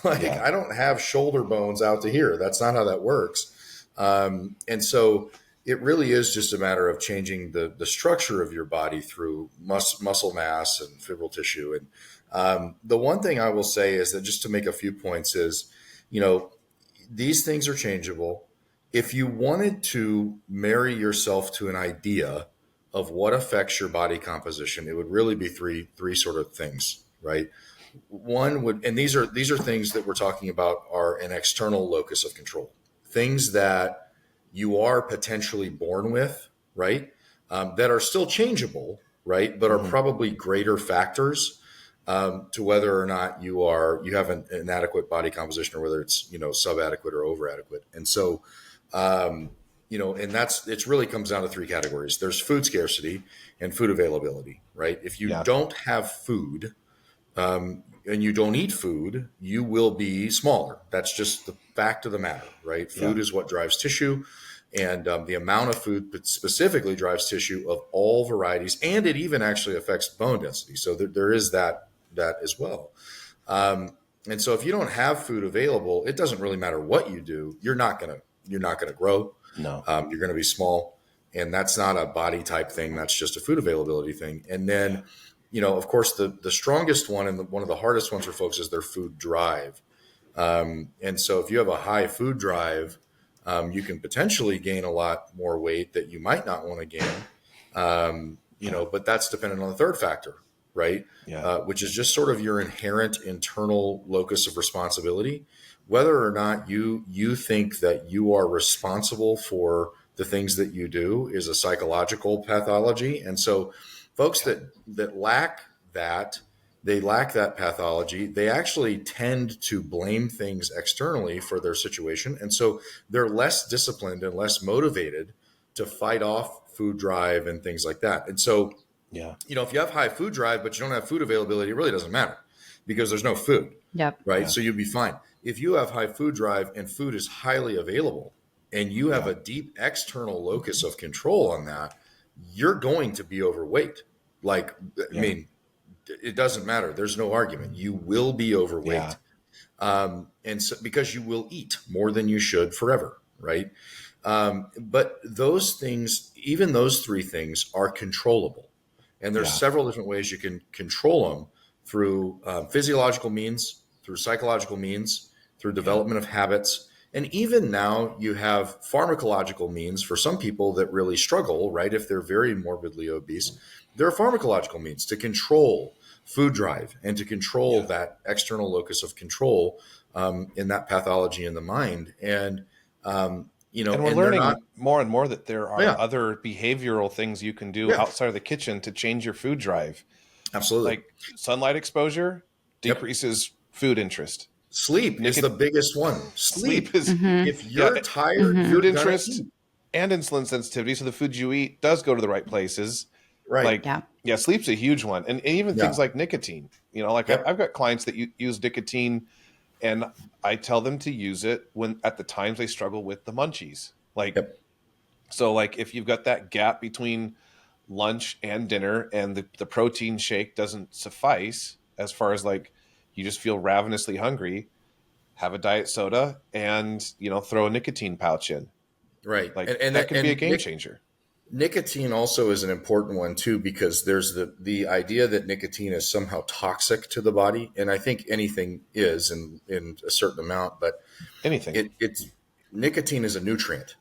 Like, Yeah. I don't have shoulder bones out to here. That's not how that works. And so it really is just a matter of changing the structure of your body through muscle mass and fibral tissue. And the one thing I will say is that, just to make a few points, is, these things are changeable. If you wanted to marry yourself to an idea of what affects your body composition, it would really be three sort of things, right? One would, and these are things that we're talking about, are an external locus of control, things that you are potentially born with, right? That are still changeable, right? But are Mhm. probably greater factors to whether or not you have an adequate body composition, or whether it's subadequate or overadequate. And so and it really comes down to three categories. There's food scarcity and food availability, right? If you Yeah. don't have food, and you don't eat food, you will be smaller. That's just the fact of the matter, right? Yeah. Food is what drives tissue, and the amount of food specifically drives tissue of all varieties, and it even actually affects bone density. So there is that as well. And so if you don't have food available, it doesn't really matter what you do. You're not gonna grow. No. You're going to be small, and that's not a body type thing. That's just a food availability thing. And then, of course, the strongest one and one of the hardest ones for folks is their food drive. And so if you have a high food drive, you can potentially gain a lot more weight that you might not want to gain. But that's dependent on the third factor, right? Yeah. Which is just sort of your inherent internal locus of responsibility, whether or not you think that you are responsible for the things that you do is a psychological pathology. And so folks that lack that, they lack that pathology, they actually tend to blame things externally for their situation. And so they're less disciplined and less motivated to fight off food drive and things like that. And so, Yeah. if you have high food drive, but you don't have food availability, it really doesn't matter because there's no food. Yep. Right. Yeah. So you'll be fine. If you have high food drive and food is highly available and you have a deep external locus of control on that, you're going to be overweight. I mean, it doesn't matter. There's no argument. You will be overweight. And so because you will eat more than you should forever. Right. But those things, even those three things are controllable. And there's several different ways you can control them through physiological means, through psychological means, through development of habits. And even now you have pharmacological means for some people that really struggle, right? If they're very morbidly obese, there are pharmacological means to control food drive and to control that external locus of control in that pathology in the mind. And, and we're learning more and more that there are other behavioral things you can do outside of the kitchen to change your food drive. Absolutely. Like sunlight exposure decreases food interest. Sleep is the biggest one. Sleep is if you're tired, food interest and insulin sensitivity. So the food you eat does go to the right places. Right. Sleep's a huge one. And even things like nicotine, I've got clients that use nicotine and I tell them to use it at the times they struggle with the munchies. So if you've got that gap between lunch and dinner and the protein shake doesn't suffice as far as you just feel ravenously hungry, have a diet soda and, throw a nicotine pouch in. Right. And that can be a game changer. Nicotine also is an important one too, because there's the idea that nicotine is somehow toxic to the body. And I think anything is in a certain amount, but anything nicotine is a nutrient.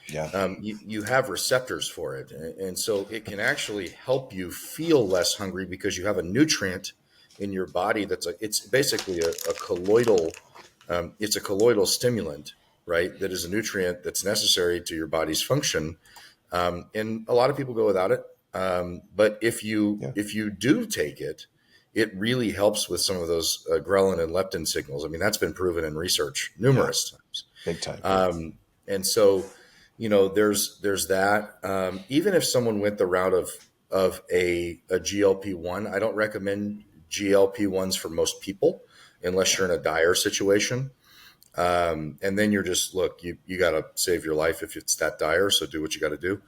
Yeah. You have receptors for it. And so it can actually help you feel less hungry because you have a nutrient in your body it's basically a colloidal, it's a colloidal stimulant, right? That is a nutrient that's necessary to your body's function. And a lot of people go without it. But if you do take it, it really helps with some of those ghrelin and leptin signals. I mean, that's been proven in research numerous times. Big time. And so, there's that. Even if someone went the route of a GLP-1, I don't recommend GLP-1s for most people unless you're in a dire situation. And then you're just, you got to save your life if it's that dire. So do what you got to do.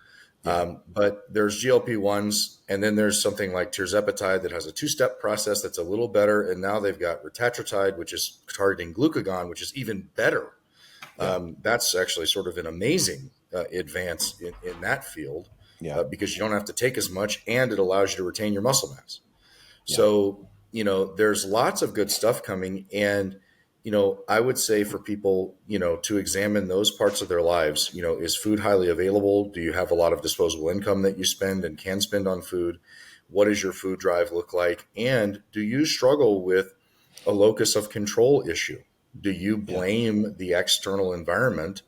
But there's GLP-1s, and then there's something like tirzepatide that has a two-step process that's a little better. And now they've got retatrutide, which is targeting glucagon, which is even better. That's actually sort of an amazing advance in that field because you don't have to take as much and it allows you to retain your muscle mass. Yeah. So, there's lots of good stuff coming. And, I would say for people, to examine those parts of their lives, is food highly available? Do you have a lot of disposable income that you spend and can spend on food? What does your food drive look like? And do you struggle with a locus of control issue? Do you blame the external environment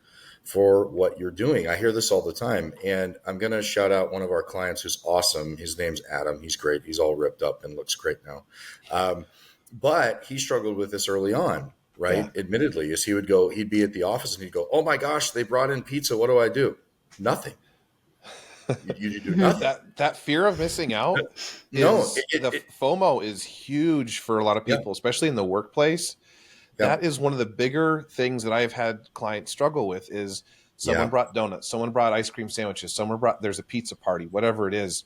for what you're doing? I hear this all the time. And I'm going to shout out one of our clients who's awesome. His name's Adam. He's great. He's all ripped up and looks great now. But he struggled with this early on, right? Yeah. Admittedly, as he'd be at the office and he'd go, "Oh my gosh, they brought in pizza. What do I do?" Nothing. You do nothing. That fear of missing out. The FOMO is huge for a lot of people, especially in the workplace. That is one of the bigger things that I've had clients struggle with is someone brought donuts, someone brought ice cream sandwiches, there's a pizza party, whatever it is.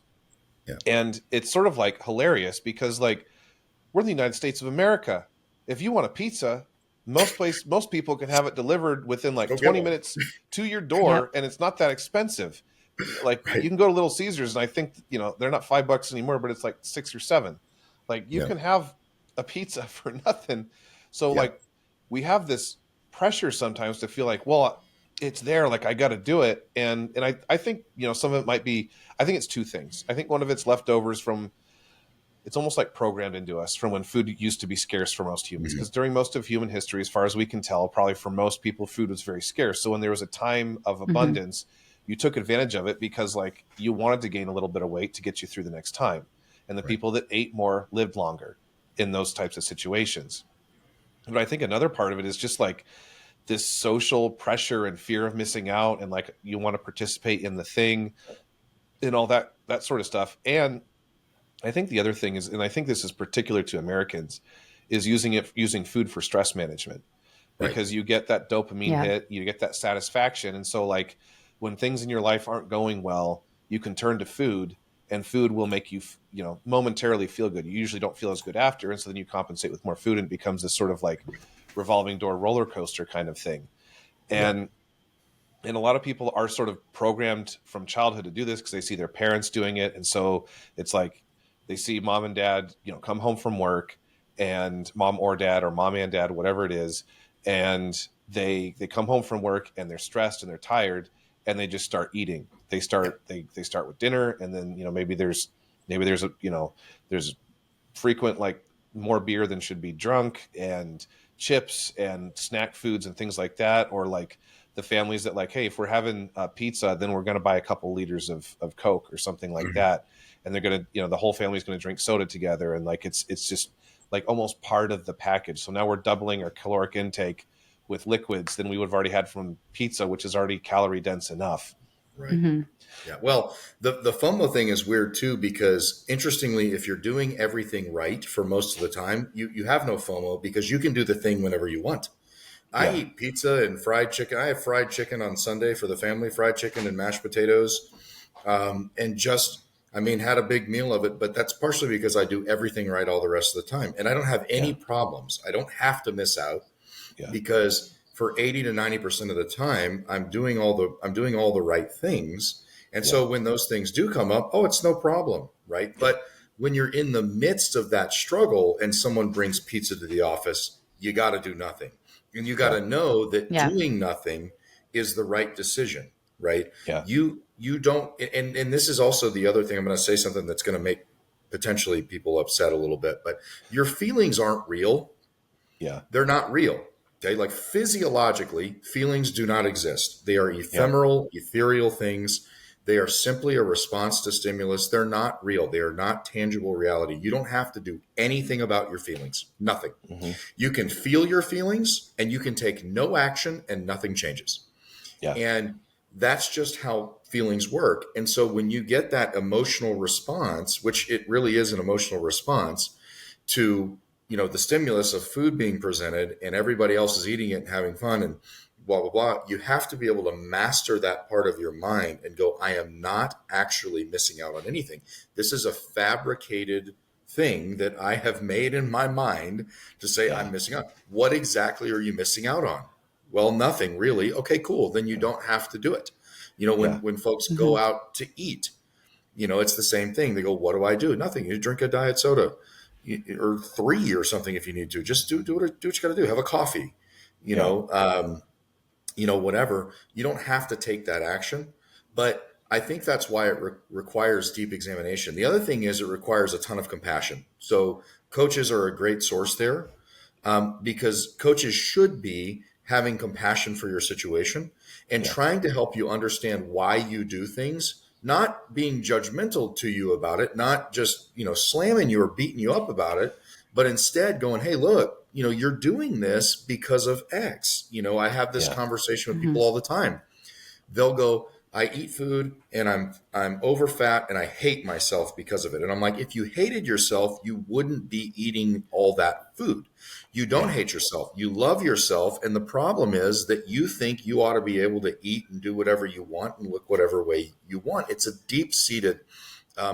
Yeah. And it's sort of hilarious because we're in the United States of America if you want a pizza, most people can have it delivered within like Go get 20 one. minutes to your Yep. door, and it's not that expensive. Like you Right. can go to Little Caesars, and I think they're not $5 anymore, but it's like 6 or 7. Like you Yeah. can have a pizza for nothing. So Yeah. like we have this pressure sometimes to feel like, well, it's there, like I got to do it, and I think some of it might be. I think it's two things. I think one of it's leftovers from, it's almost like programmed into us from when food used to be scarce for most humans. Mhm. Because during most of human history, as far as we can tell, probably for most people, food was very scarce. So when there was a time of Hmm. abundance, you took advantage of it because like you wanted to gain a little bit of weight to get you through the next time. And the Right. people that ate more lived longer in those types of situations. But I think another part of it is just like this social pressure and fear of missing out, and like you want to participate in the thing and all that sort of stuff. And I think the other thing is, and I think this is particular to Americans, is using food for stress management, Right. because you get that dopamine Yeah. hit, you get that satisfaction, and so like when things in your life aren't going well, you can turn to food, and food will make you momentarily feel good. You usually don't feel as good after, and so then you compensate with more food, and it becomes this sort of like revolving door roller coaster kind of thing. Yeah. And a lot of people are sort of programmed from childhood to do this because they see their parents doing it, and so it's like they see mom and dad come home from work, and mom or dad, or mom and dad, whatever it is, and they come home from work and they're stressed and they're tired, and they just start eating. Yeah. They start with dinner, and then maybe there's a there's frequent, like, more beer than should be drunk, and chips and snack foods and things like that. Or like the families that, like, hey, if we're having pizza, then we're going to buy a couple liters of Coke or something like Mhm. that, and they're going to the whole family's going to drink soda together, and like it's just like almost part of the package. So now we're doubling our caloric intake with liquids than we would have already had from pizza, which is already calorie dense enough. Right. Hmm. Yeah. Well, the FOMO thing is weird too, because interestingly, if you're doing everything right for most of the time, you have no FOMO because you can do the thing whenever you want. I Yeah. eat pizza and fried chicken. I have fried chicken on Sunday for the family, fried chicken and mashed potatoes, and just, I mean, had a big meal of it. But that's partially because I do everything right all the rest of the time, and I don't have any Yeah. problems. I don't have to miss out Yeah. because for 80 to 90% of the time, I'm doing all the right things. And Yeah. so when those things do come up, oh, it's no problem, right? Yeah. But when you're in the midst of that struggle and someone brings pizza to the office, you got to do nothing. And you got Yeah. to know that Yeah. doing nothing is the right decision, right? Yeah. You don't, and this is also the other thing. I'm going to say something that's going to make potentially people upset a little bit, but your feelings aren't real. Yeah. They're not real. Okay. Like physiologically, feelings do not exist. They are Yeah. ephemeral, ethereal things. They are simply a response to stimulus. They're not real. They are not tangible reality. You don't have to do anything about your feelings. Nothing. Hmm. You can feel your feelings and you can take no action and nothing changes. Yeah. And that's just how feelings work. And so when you get that emotional response, which it really is an emotional response to, the stimulus of food being presented and everybody else is eating it and having fun and blah blah blah, you have to be able to master that part of your mind and go, I am not actually missing out on anything. This is a fabricated thing that I have made in my mind to say Yeah. I'm missing out. What exactly are you missing out on? Well, nothing really. Okay, cool, then you don't have to do it. Yeah. When folks Hmm. go out to eat, it's the same thing. They go, what do I do? Nothing. You drink a diet soda or 3 or something if you need to. Just do what you got to do. Have a coffee, you Yeah. know, whatever. You don't have to take that action, but I think that's why it requires deep examination. The other thing is it requires a ton of compassion. So coaches are a great source there, because coaches should be having compassion for your situation and Yeah. trying to help you understand why you do things, not being judgmental to you about it, not just, slamming you or beating you up about it, but instead going, hey, look, you're doing this because of X. I have this Yeah. conversation with Hmm. people all the time. They'll go, I eat food and I'm over fat and I hate myself because of it. And I'm like, if you hated yourself, you wouldn't be eating all that food. You don't Yeah. hate yourself. You love yourself. And the problem is that you think you ought to be able to eat and do whatever you want and look whatever way you want. It's a deep-seated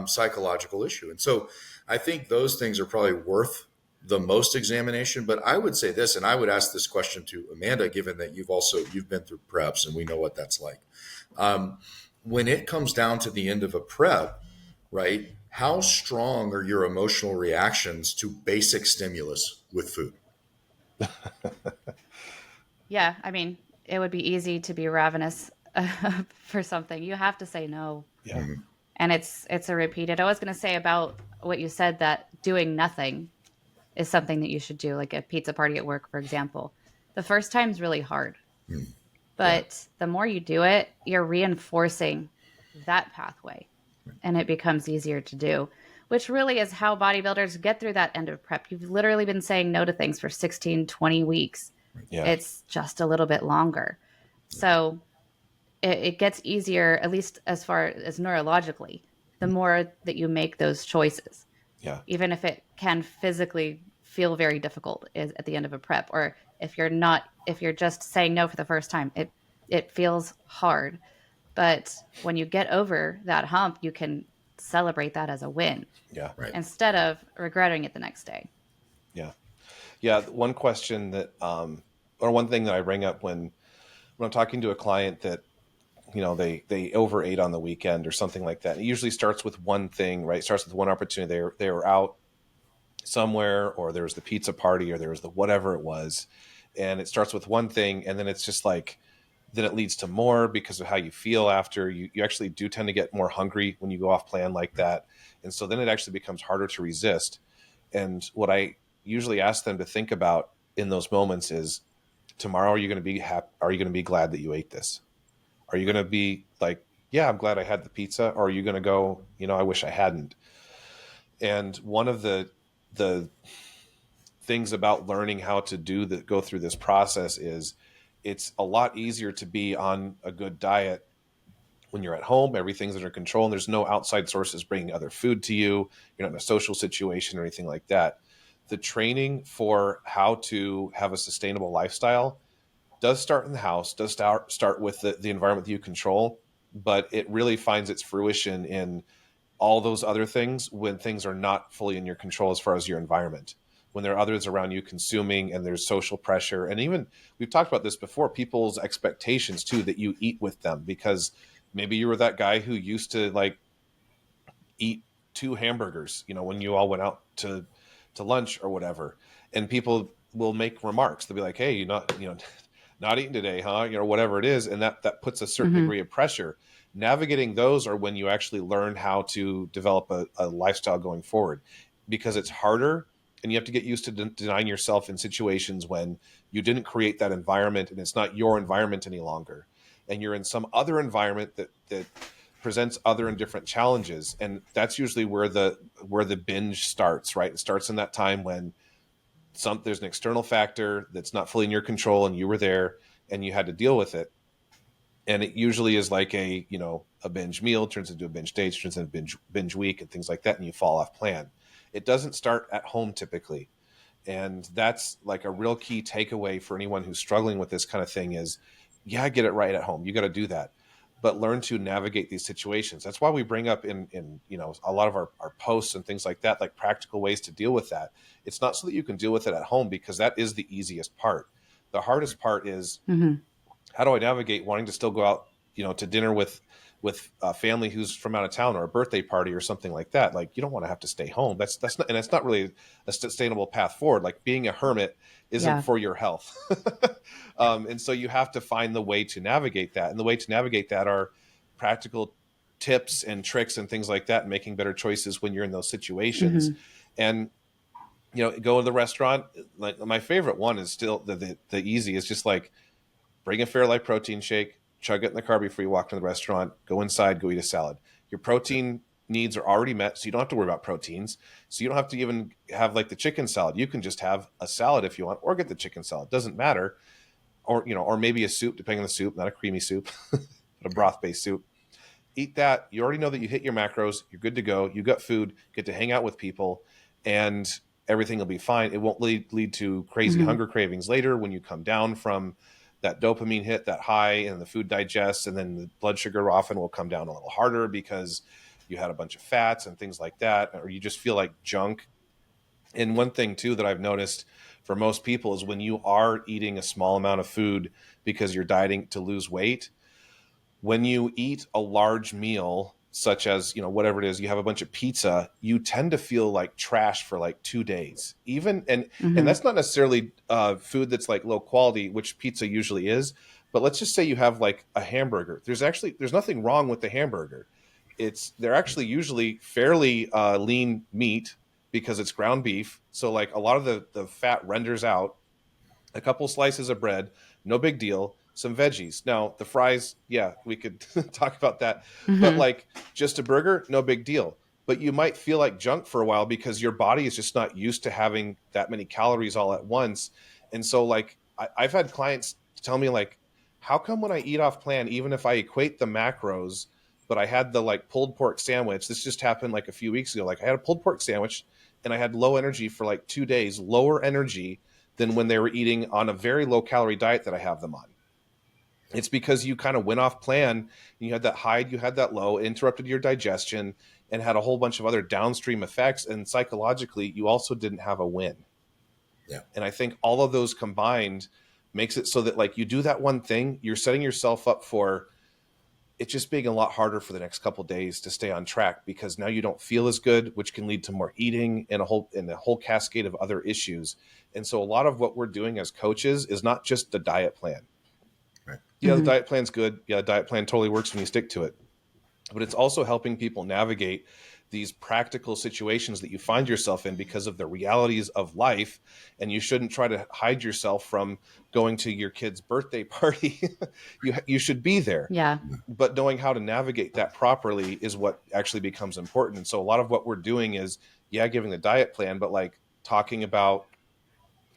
psychological issue. And so I think those things are probably worth the most examination, but I would say this, and I would ask this question to Amanda, given that you've been through preps and we know what that's like. When it comes down to the end of a prep, right? How strong are your emotional reactions to basic stimulus with food? Yeah, I mean, it would be easy to be ravenous for something. You have to say no. Yeah. And it's a repeated. I was going to say about what you said, that doing nothing is something that you should do, like a pizza party at work, for example. The first time's really hard, Yeah, but the more you do it, you're reinforcing that pathway and it becomes easier to do, which really is how bodybuilders get through that end of prep. You've literally been saying no to things for 16, 20 weeks. Yeah. It's just a little bit longer. So it gets easier, at least as far as neurologically, the more that you make those choices, Yeah. even if it can physically feel very difficult at the end of a prep, or if you're just saying no for the first time, it feels hard. But when you get over that hump, you can celebrate that as a win Yeah. right. instead of regretting it the next day. Yeah. Yeah. One question that, or one thing that I bring up when I'm talking to a client that, they overate on the weekend or something like that. It usually starts with one thing, right? It starts with one opportunity. They were out somewhere, or there was the pizza party, or there was the whatever it was. And it starts with one thing. And then it's just like, then it leads to more because of how you feel after. You actually do tend to get more hungry when you go off plan like that. And so then it actually becomes harder to resist. And what I usually ask them to think about in those moments is, tomorrow, are you going to be happy? Are you going to be glad that you ate this? Are you going to be like, yeah, I'm glad I had the pizza? Or are you going to go, I wish I hadn't? And one of the things about learning how to go through this process is, it's a lot easier to be on a good diet when you're at home. Everything's under control and there's no outside sources bringing other food to you. You're not in a social situation or anything like that. The training for how to have a sustainable lifestyle does start in the house, does start with the environment that you control, but it really finds its fruition in all those other things when things are not fully in your control as far as your environment. When there are others around you consuming and there's social pressure. And even, we've talked about this before, people's expectations too, that you eat with them, because maybe you were that guy who used to like eat two hamburgers, when you all went out to lunch or whatever. And people will make remarks. They'll be like, hey, you're not, not eating today, huh? Whatever it is. And that puts a certain Mm-hmm. degree of pressure. Navigating those are when you actually learn how to develop a lifestyle going forward, because it's harder and you have to get used to denying yourself in situations when you didn't create that environment and it's not your environment any longer. And you're in some other environment that presents other and different challenges. And that's usually where the binge starts, right? It starts in that time when there's an external factor that's not fully in your control and you were there and you had to deal with it. And it usually is like a binge meal turns into a binge day, turns into a binge week and things like that. And you fall off plan. It doesn't start at home typically. And that's like a real key takeaway for anyone who's struggling with this kind of thing is, yeah, get it right at home. You got to do that, but learn to navigate these situations. That's why we bring up in a lot of our posts and things like that, like practical ways to deal with that. It's not so that you can deal with it at home, because that is the easiest part. The hardest part is, Mm-hmm. how do I navigate wanting to still go out, to dinner with family who's from out of town, or a birthday party or something like that? Like, you don't want to have to stay home. That's not, and it's not really a sustainable path forward. Like, being a hermit isn't Yeah. for your health. And so you have to find the way to navigate that. And the way to navigate that are practical tips and tricks and things like that, and making better choices when you're in those situations. Mm-hmm. And go to the restaurant. Like, my favorite one is still the easy is just like, bring a Fairlife protein shake, chug it in the car before you walk to the restaurant, go inside, go eat a salad. Your protein needs are already met, so you don't have to worry about proteins. So you don't have to even have like the chicken salad. You can just have a salad if you want, or get the chicken salad. Doesn't matter. Or maybe a soup, depending on the soup, not a creamy soup, but a broth-based soup. Eat that. You already know that you hit your macros. You're good to go. You got food, get to hang out with people, and everything will be fine. It won't lead to crazy Mm-hmm. hunger cravings later when you come down from that dopamine hit, that high, and the food digests, and then the blood sugar often will come down a little harder because you had a bunch of fats and things like that, or you just feel like junk. And one thing too that I've noticed for most people is when you are eating a small amount of food because you're dieting to lose weight, when you eat a large meal, such as, whatever it is, you have a bunch of pizza, you tend to feel like trash for like 2 days. Even and Hmm. that's not necessarily food that's like low quality, which pizza usually is. But let's just say you have like a hamburger. There's nothing wrong with the hamburger. They're actually usually fairly lean meat because it's ground beef. So like a lot of the fat renders out, a couple slices of bread, no big deal. Some veggies. Now, the fries, yeah, we could talk about that. But Hmm. like just a burger, no big deal. But you might feel like junk for a while because your body is just not used to having that many calories all at once. And so, like, I've had clients tell me, like, how come when I eat off plan, even if I equate the macros, but I had the like pulled pork sandwich, this just happened like a few weeks ago. Like, I had a pulled pork sandwich and I had low energy for like 2 days, lower energy than when they were eating on a very low calorie diet that I have them on. It's because you kind of went off plan and you had that high, you had that low, interrupted your digestion and had a whole bunch of other downstream effects. And psychologically, you also didn't have a win. Yeah. And I think all of those combined makes it so that like you do that one thing, you're setting yourself up for it just being a lot harder for the next couple of days to stay on track because now you don't feel as good, which can lead to more eating and a whole cascade of other issues. And so a lot of what we're doing as coaches is not just the diet plan. Right. Yeah, the diet plan's good. Yeah, the diet plan totally works when you stick to it. But it's also helping people navigate these practical situations that you find yourself in because of the realities of life. And you shouldn't try to hide yourself from going to your kid's birthday party. You should be there, Yeah. but knowing how to navigate that properly is what actually becomes important. And so a lot of what we're doing is, yeah, giving the diet plan, but like talking about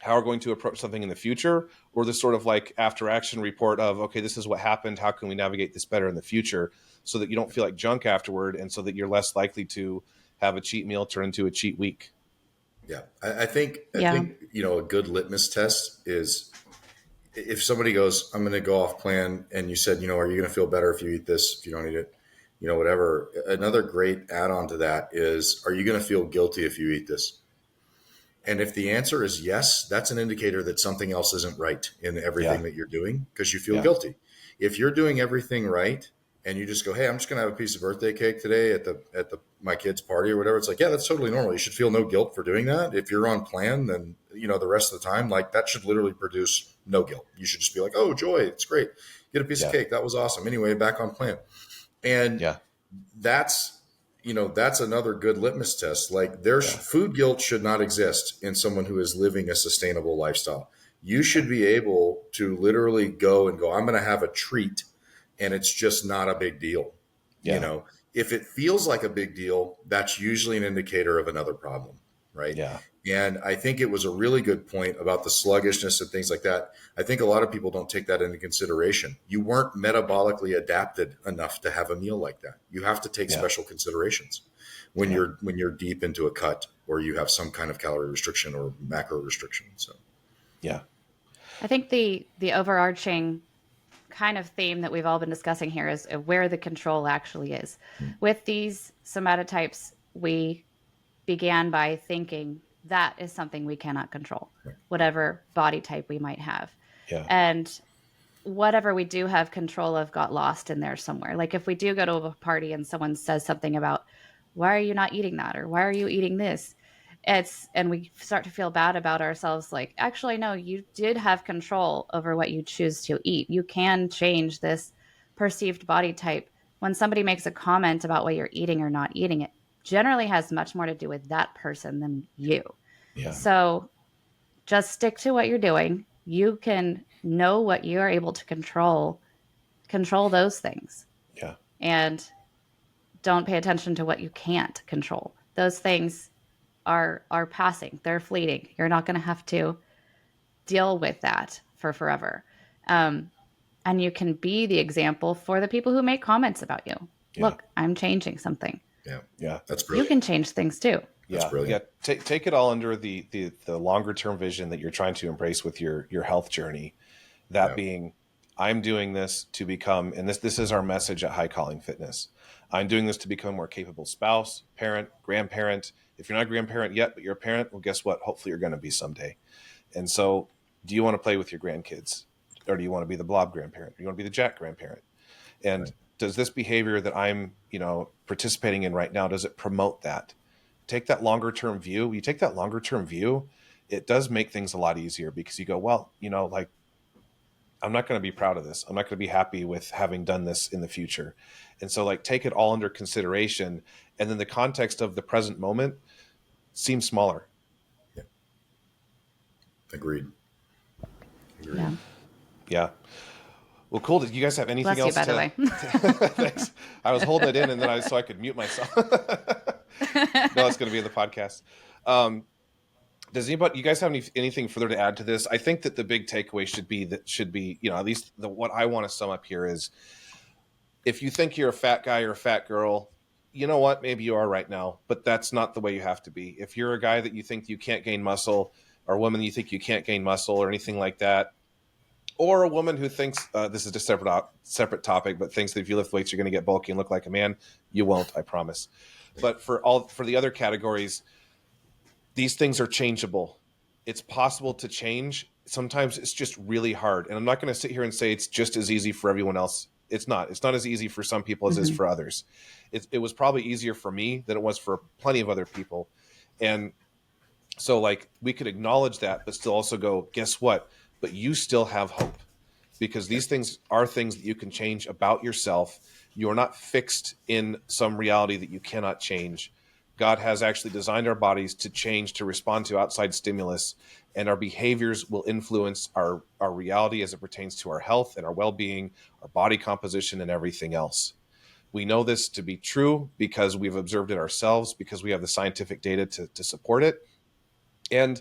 how we're going to approach something in the future, or this sort of like after action report of, okay, this is what happened. How can we navigate this better in the future so that you don't feel like junk afterward and so that you're less likely to have a cheat meal turn into a cheat week? Yeah. I Yeah. think, a good litmus test is if somebody goes, I'm going to go off plan, and you said, are you going to feel better if you eat this, if you don't eat it, whatever. Another great add on to that is, are you going to feel guilty if you eat this? And if the answer is yes, that's an indicator that something else isn't right in everything Yeah. that you're doing because you feel Yeah. guilty. If you're doing everything right and you just go, hey, I'm just going to have a piece of birthday cake today at the my kid's party or whatever, it's like, yeah, that's totally normal. You should feel no guilt for doing that. If you're on plan, then the rest of the time, like that should literally produce no guilt. You should just be like, oh, joy, it's great. Get a piece of Yeah. cake. That was awesome. Anyway, back on plan. And Yeah. that's that's another good litmus test. Like there's Yeah. food guilt should not exist in someone who is living a sustainable lifestyle. You Yeah. should be able to literally go and go, I'm going to have a treat, and it's just not a big deal. you Yeah. know if it feels like a big deal, that's usually an indicator of another problem, right? Yeah. And I think it was a really good point about the sluggishness and things like that. I think a lot of people don't take that into consideration. You weren't metabolically adapted enough to have a meal like that. You have to take Yeah. special considerations when Yeah. you're deep into a cut or you have some kind of calorie restriction or macro restriction. So Yeah. I think the overarching kind of theme that we've all been discussing here is where the control actually is. With these somatotypes, we began by thinking that is something we cannot control, whatever body type we might have. Yeah. And whatever we do have control of got lost in there somewhere. Like if we do go to a party and someone says something about, why are you not eating that? Or why are you eating this? And we start to feel bad about ourselves. Like, actually, no, you did have control over what you choose to eat. You can change this perceived body type. When somebody makes a comment about what you're eating or not eating, it generally has much more to do with that person than you. Yeah. So just stick to what you're doing. You can know what you are able to control those things, Yeah. and don't pay attention to what you can't control. Those things are passing. They're fleeting. You're not going to have to deal with that for forever. And you can be the example for the people who make comments about you. Yeah. Look, I'm changing something. yeah, Yeah. that's You brilliant. can change things too. That's Yeah, brilliant. yeah. Take it all under the longer term vision that you're trying to embrace with your health journey. That Yeah. being, I'm doing this to become, and this is our message at High Calling Fitness. I'm doing this to become a more capable spouse, parent, grandparent. If you're not a grandparent yet, but you're a parent, well, guess what? Hopefully you're going to be someday. And so do you want to play with your grandkids? Or do you want to be the blob grandparent? Do you want to be the jack grandparent? And Right. does this behavior that I'm, participating in right now, does it promote that? Take that longer term view. You take that longer term view, it does make things a lot easier because you go, well, like, I'm not going to be proud of this. I'm not going to be happy with having done this in the future. And so, like, take it all under consideration. And then the context of the present moment seems smaller. Yeah. Agreed. Yeah. Yeah. Well, cool. Did you guys have anything Bless you, else by the to? way. Thanks. I was holding it in, and then so I could mute myself. No, it's going to be in the podcast. Does you guys have anything further to add to this? I think that the big takeaway should be at least what I want to sum up here is, if you think you're a fat guy or a fat girl, you know what? Maybe you are right now, but that's not the way you have to be. If you're a guy that you think you can't gain muscle, or a woman you think you can't gain muscle, or anything like that, or a woman who thinks this is a separate topic, but thinks that if you lift weights, you're going to get bulky and look like a man, you won't. I promise. But for the other categories, these things are changeable. It's possible to change. Sometimes it's just really hard. And I'm not going to sit here and say it's just as easy for everyone else. It's not. It's not as easy for some people as it is for others. It was probably easier for me than it was for plenty of other people. And so, like, we could acknowledge that, but still also go, guess what? But you still have hope, because these things are things that you can change about yourself. You're not fixed in some reality that you cannot change. God has actually designed our bodies to change, to respond to outside stimulus, and our behaviors will influence our reality as it pertains to our health and our well-being, our body composition, and everything else. We know this to be true because we've observed it ourselves, because we have the scientific data to support it. And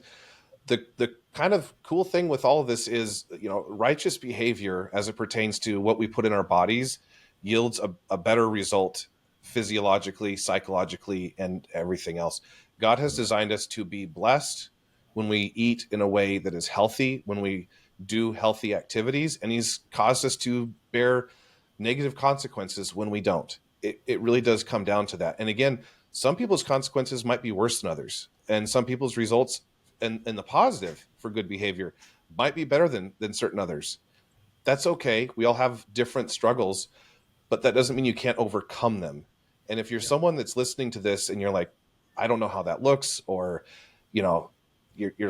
the kind of cool thing with all of this is, righteous behavior as it pertains to what we put in our bodies yields a better result physiologically, psychologically, and everything else. God has designed us to be blessed when we eat in a way that is healthy, when we do healthy activities, and he's caused us to bear negative consequences when we don't. It really does come down to that. And again, some people's consequences might be worse than others, and some people's results and the positive for good behavior might be better than certain others. That's okay. We all have different struggles, but that doesn't mean you can't overcome them. And if you're someone that's listening to this and you're like, I don't know how that looks, or, you're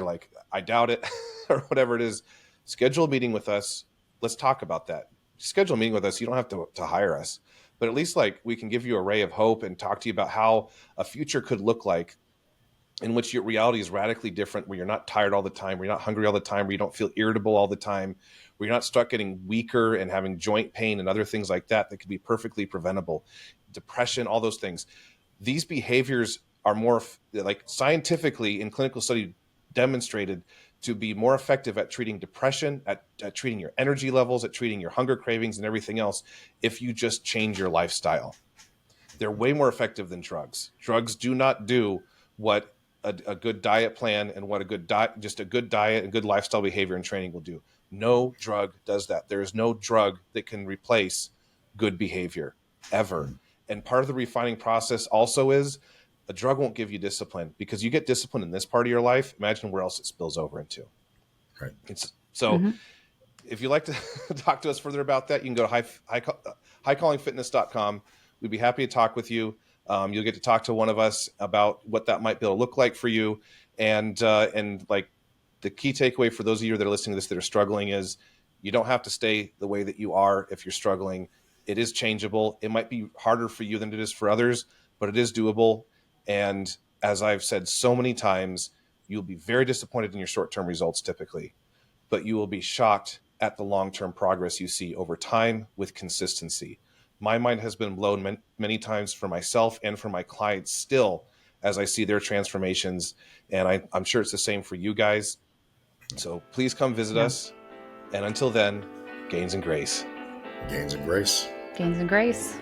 like, I doubt it, or whatever it is, schedule a meeting with us. Let's talk about that. Schedule a meeting with us. You don't have to hire us, but at least, like, we can give you a ray of hope and talk to you about how a future could look like, in which your reality is radically different, where you're not tired all the time, where you're not hungry all the time, where you don't feel irritable all the time, where you're not stuck getting weaker and having joint pain and other things like that could be perfectly preventable. Depression, all those things. These behaviors are more, like, scientifically in clinical study demonstrated to be more effective at treating depression, at treating your energy levels, at treating your hunger cravings and everything else, if you just change your lifestyle. They're way more effective than drugs. Drugs do not do what a good diet plan and what a good diet and good lifestyle behavior and training will do. No drug does that. There is no drug that can replace good behavior ever. And part of the refining process also is, a drug won't give you discipline, because you get discipline in this part of your life. Imagine where else it spills over into. Right. If you'd like to talk to us further about that, you can go to highcallingfitness.com. We'd be happy to talk with you. You'll get to talk to one of us about what that might be able to look like for you. And like, the key takeaway for those of you that are listening to this that are struggling is, you don't have to stay the way that you are if you're struggling. It is changeable. It might be harder for you than it is for others, but it is doable. And as I've said so many times, you'll be very disappointed in your short-term results typically, but you will be shocked at the long-term progress you see over time with consistency. My mind has been blown many times for myself and for my clients still, as I see their transformations. And I'm sure it's the same for you guys. So please come visit us. And until then, gains and grace. Gains and grace. Gains and grace.